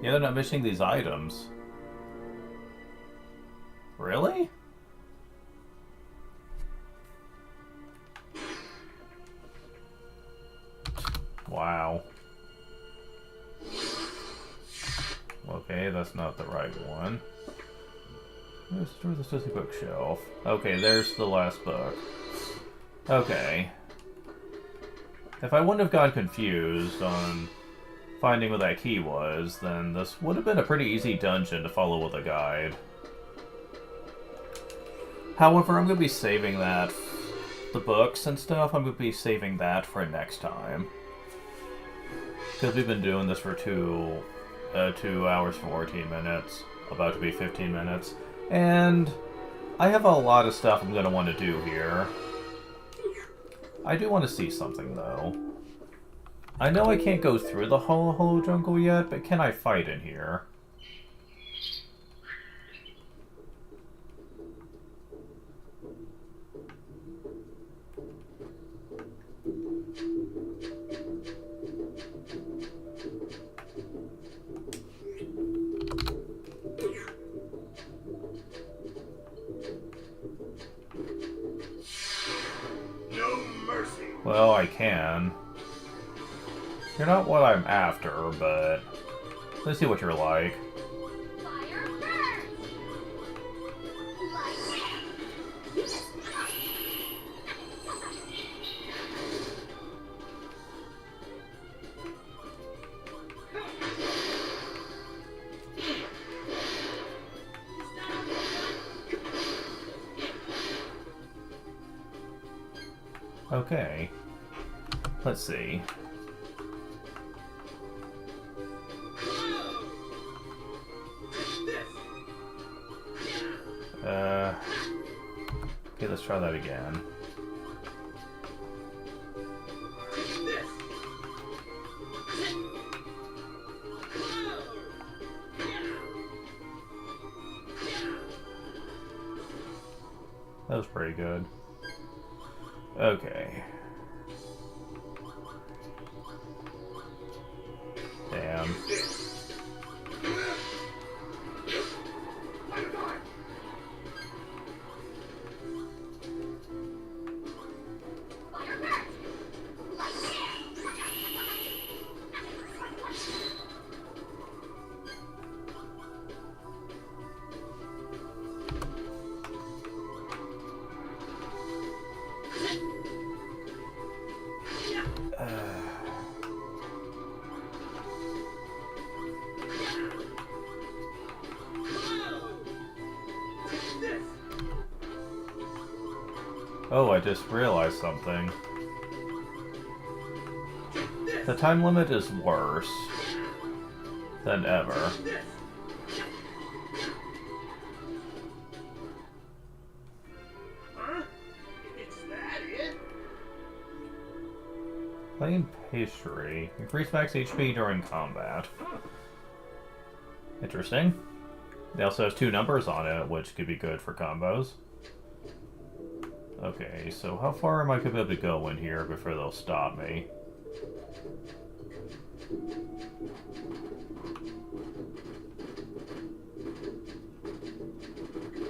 Yeah, they're not mentioning these items. Really? Wow. Okay, that's not the right one. Let's through the stuffy bookshelf. Okay, there's the last book. Okay. If I wouldn't have gotten confused on finding what that key was, then this would have been a pretty easy dungeon to follow with a guide. However, I'm going to be saving that, the books and stuff, I'm going to be saving that for next time. Because we've been doing this for 2 hours, 14 minutes, about to be 15 minutes, and I have a lot of stuff I'm going to want to do here. I do want to see something, though. I know I can't go through the Hollow Jungle yet, but can I fight in here? Well, I can. You're not what I'm after, but let's see what you're like. Fire first! Okay. Let's see. Okay, let's try that again. That was pretty good. Okay. Damn. Oh, I just realized something. The time limit is worse than ever. Huh? Is that it? Plain pastry. Increase max HP during combat. Interesting. It also has 2 numbers on it, which could be good for combos. Okay, so how far am I going to be able to go in here before they'll stop me?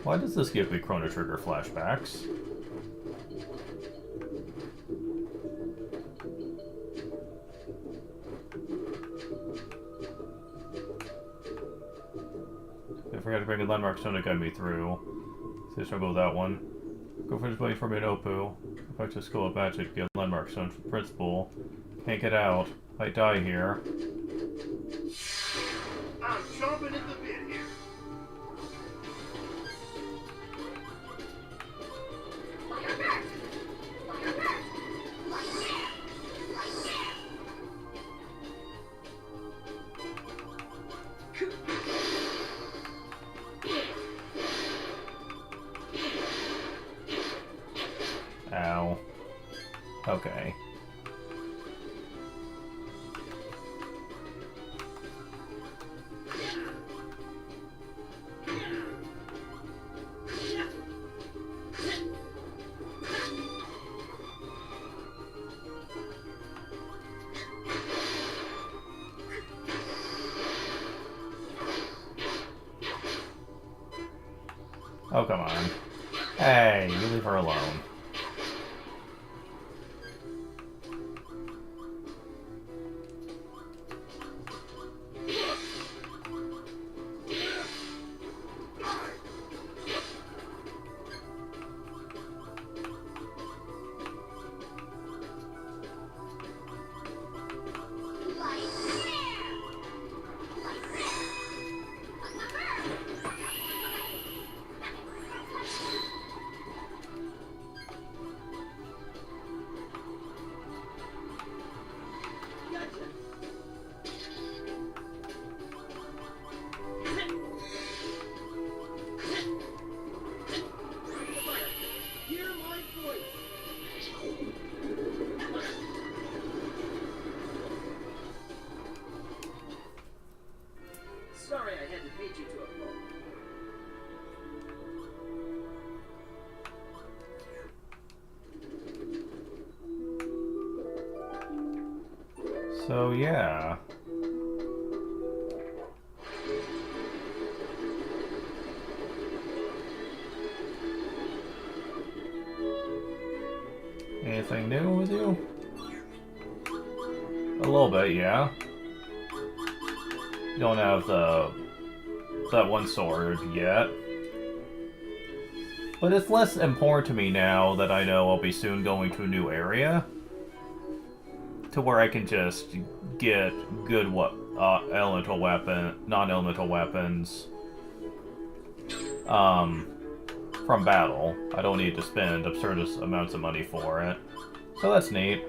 Why does this give me Chrono Trigger flashbacks? I forgot to bring a landmark stone to guide me through. So I go with that one. Go finish waiting for me at Opoo. Back to School of Magic, get a landmark stone from Principal. Can't get out. I die here. I'm chomping at the bit here. Ow. Okay. Oh, come on. Hey, you leave her alone. So, yeah. Anything new with you? A little bit, yeah. You don't have that one sword yet. But it's less important to me now that I know I'll be soon going to a new area. To where I can just get good elemental non-elemental weapons from battle. I don't need to spend absurd amounts of money for it. So that's neat.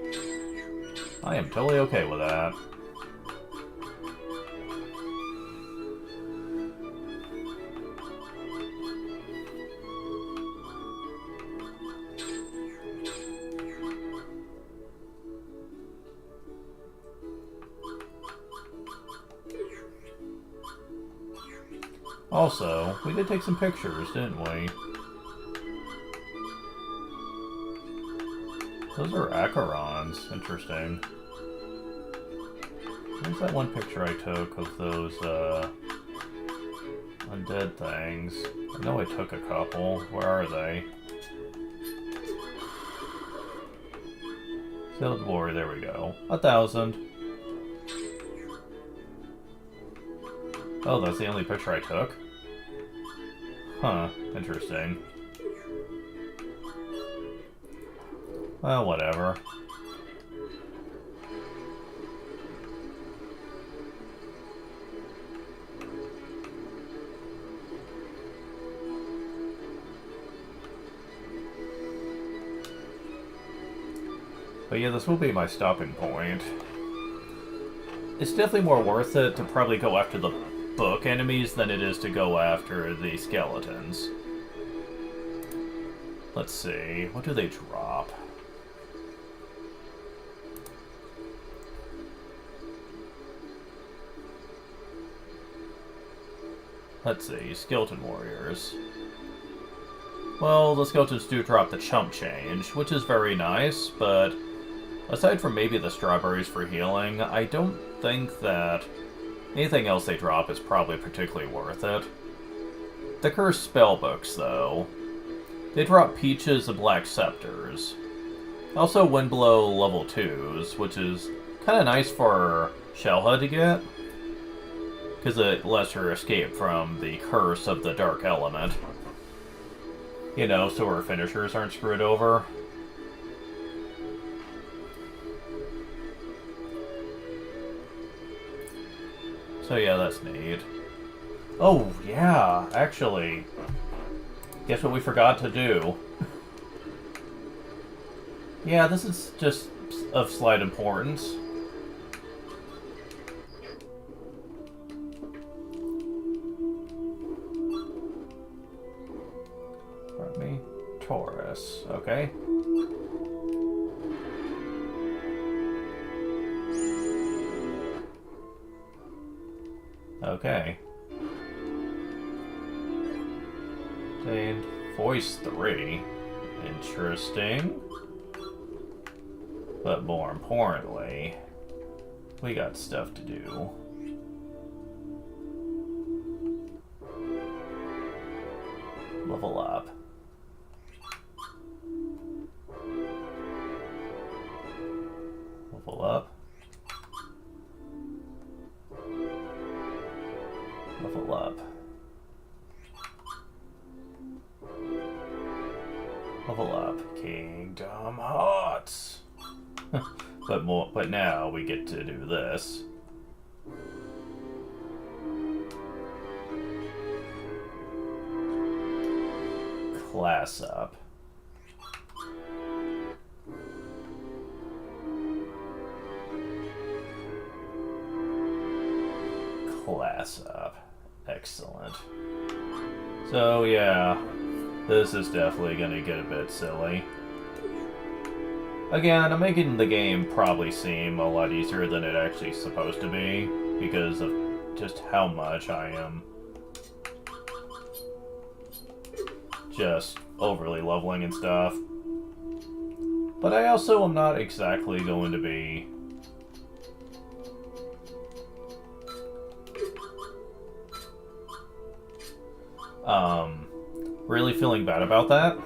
I am totally okay with that. Also, we did take some pictures, didn't we? Those are acarons. Interesting. There's that one picture I took of those, undead things. I know I took a couple. Where are they? Sealed Glory, there we go. 1,000. Oh, that's the only picture I took? Huh, interesting. Well, whatever. But yeah, this will be my stopping point. It's definitely more worth it to probably go after the book enemies than it is to go after the skeletons. Let's see, what do they drop? Let's see, skeleton warriors. Well, the skeletons do drop the chump change, which is very nice, but aside from maybe the strawberries for healing, I don't think that anything else they drop is probably particularly worth it. The cursed spellbooks, though. They drop Peaches and Black Scepters. Also Windblow level 2s, which is kind of nice for Shellhead to get, because it lets her escape from the curse of the Dark Element. You know, so her finishers aren't screwed over. So yeah, that's neat. Oh, yeah, actually. Guess what we forgot to do? Yeah, this is just of slight importance. Pardon me. Taurus, okay. Okay. And voice 3. Interesting. But more importantly, we got stuff to do. Level up. Level up. Level up. Level up. Kingdom Hearts. But now we get to do this. Class up. Class up. Excellent. So yeah, this is definitely gonna get a bit silly. Again, I'm making the game probably seem a lot easier than it actually is supposed to be, because of just how much I am just overly leveling and stuff. But I also am not exactly going to be really feeling bad about that.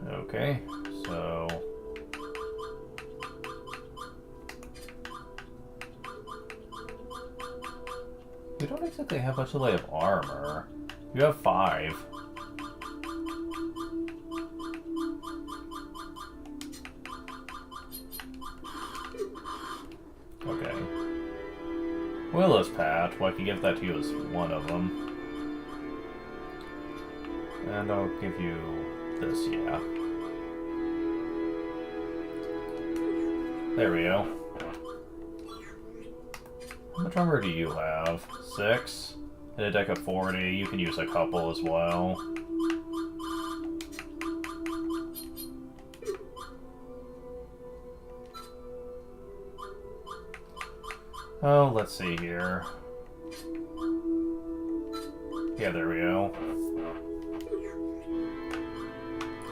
Okay, so you don't exactly have much in the way of armor. You have 5. Okay. Willow's Pat. Well, I can give that to you as one of them. And I'll give you this, yeah. There we go. How much armor do you have? 6? And a deck of 40. You can use a couple as well. Oh, let's see here. Yeah, there we go.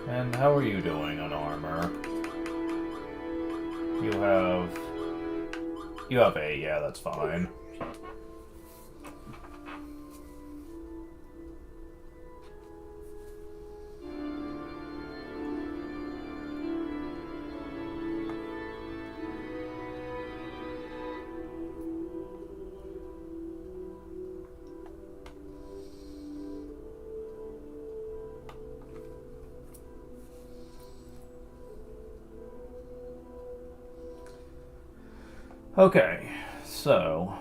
And how are you doing on armor? You have 8, yeah, that's fine. Okay, so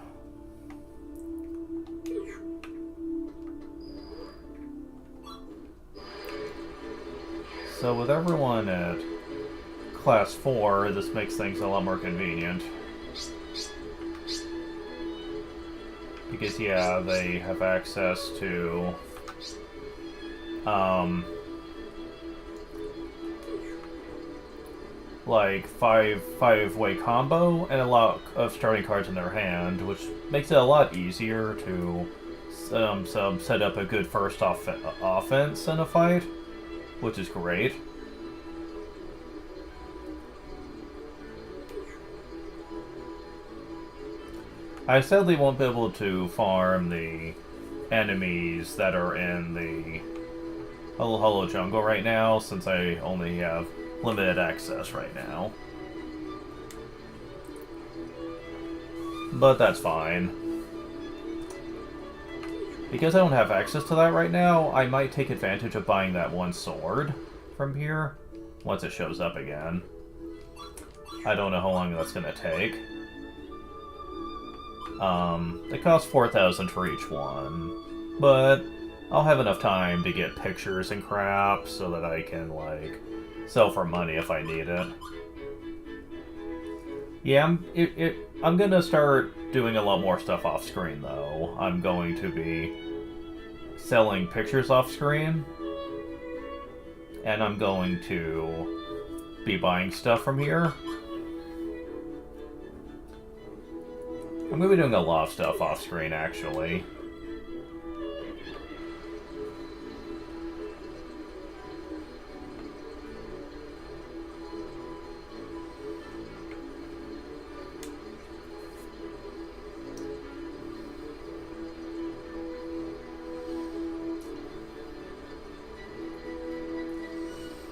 with everyone at Class 4, this makes things a lot more convenient. Because, yeah, they have access to, like, five-way combo and a lot of starting cards in their hand, which makes it a lot easier to set up a good first offense in a fight, which is great. I sadly won't be able to farm the enemies that are in the Hollow Jungle right now, since I only have limited access right now. But that's fine. Because I don't have access to that right now, I might take advantage of buying that one sword from here once it shows up again. I don't know how long that's gonna take. It costs 4,000 for each one, but I'll have enough time to get pictures and crap so that I can, like, sell for money if I need it. Yeah, I'm gonna start doing a lot more stuff off screen, though. I'm going to be selling pictures off screen, and I'm going to be buying stuff from here. I'm going to be doing a lot of stuff off screen, actually.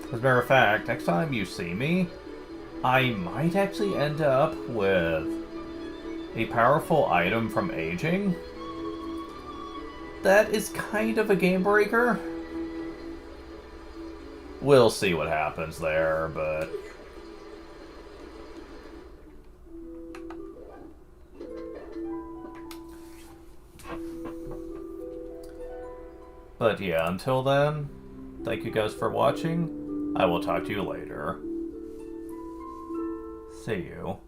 As a matter of fact, next time you see me, I might actually end up with a powerful item from aging. That is kind of a game breaker. We'll see what happens there, but... But yeah, until then, thank you guys for watching. I will talk to you later. See you.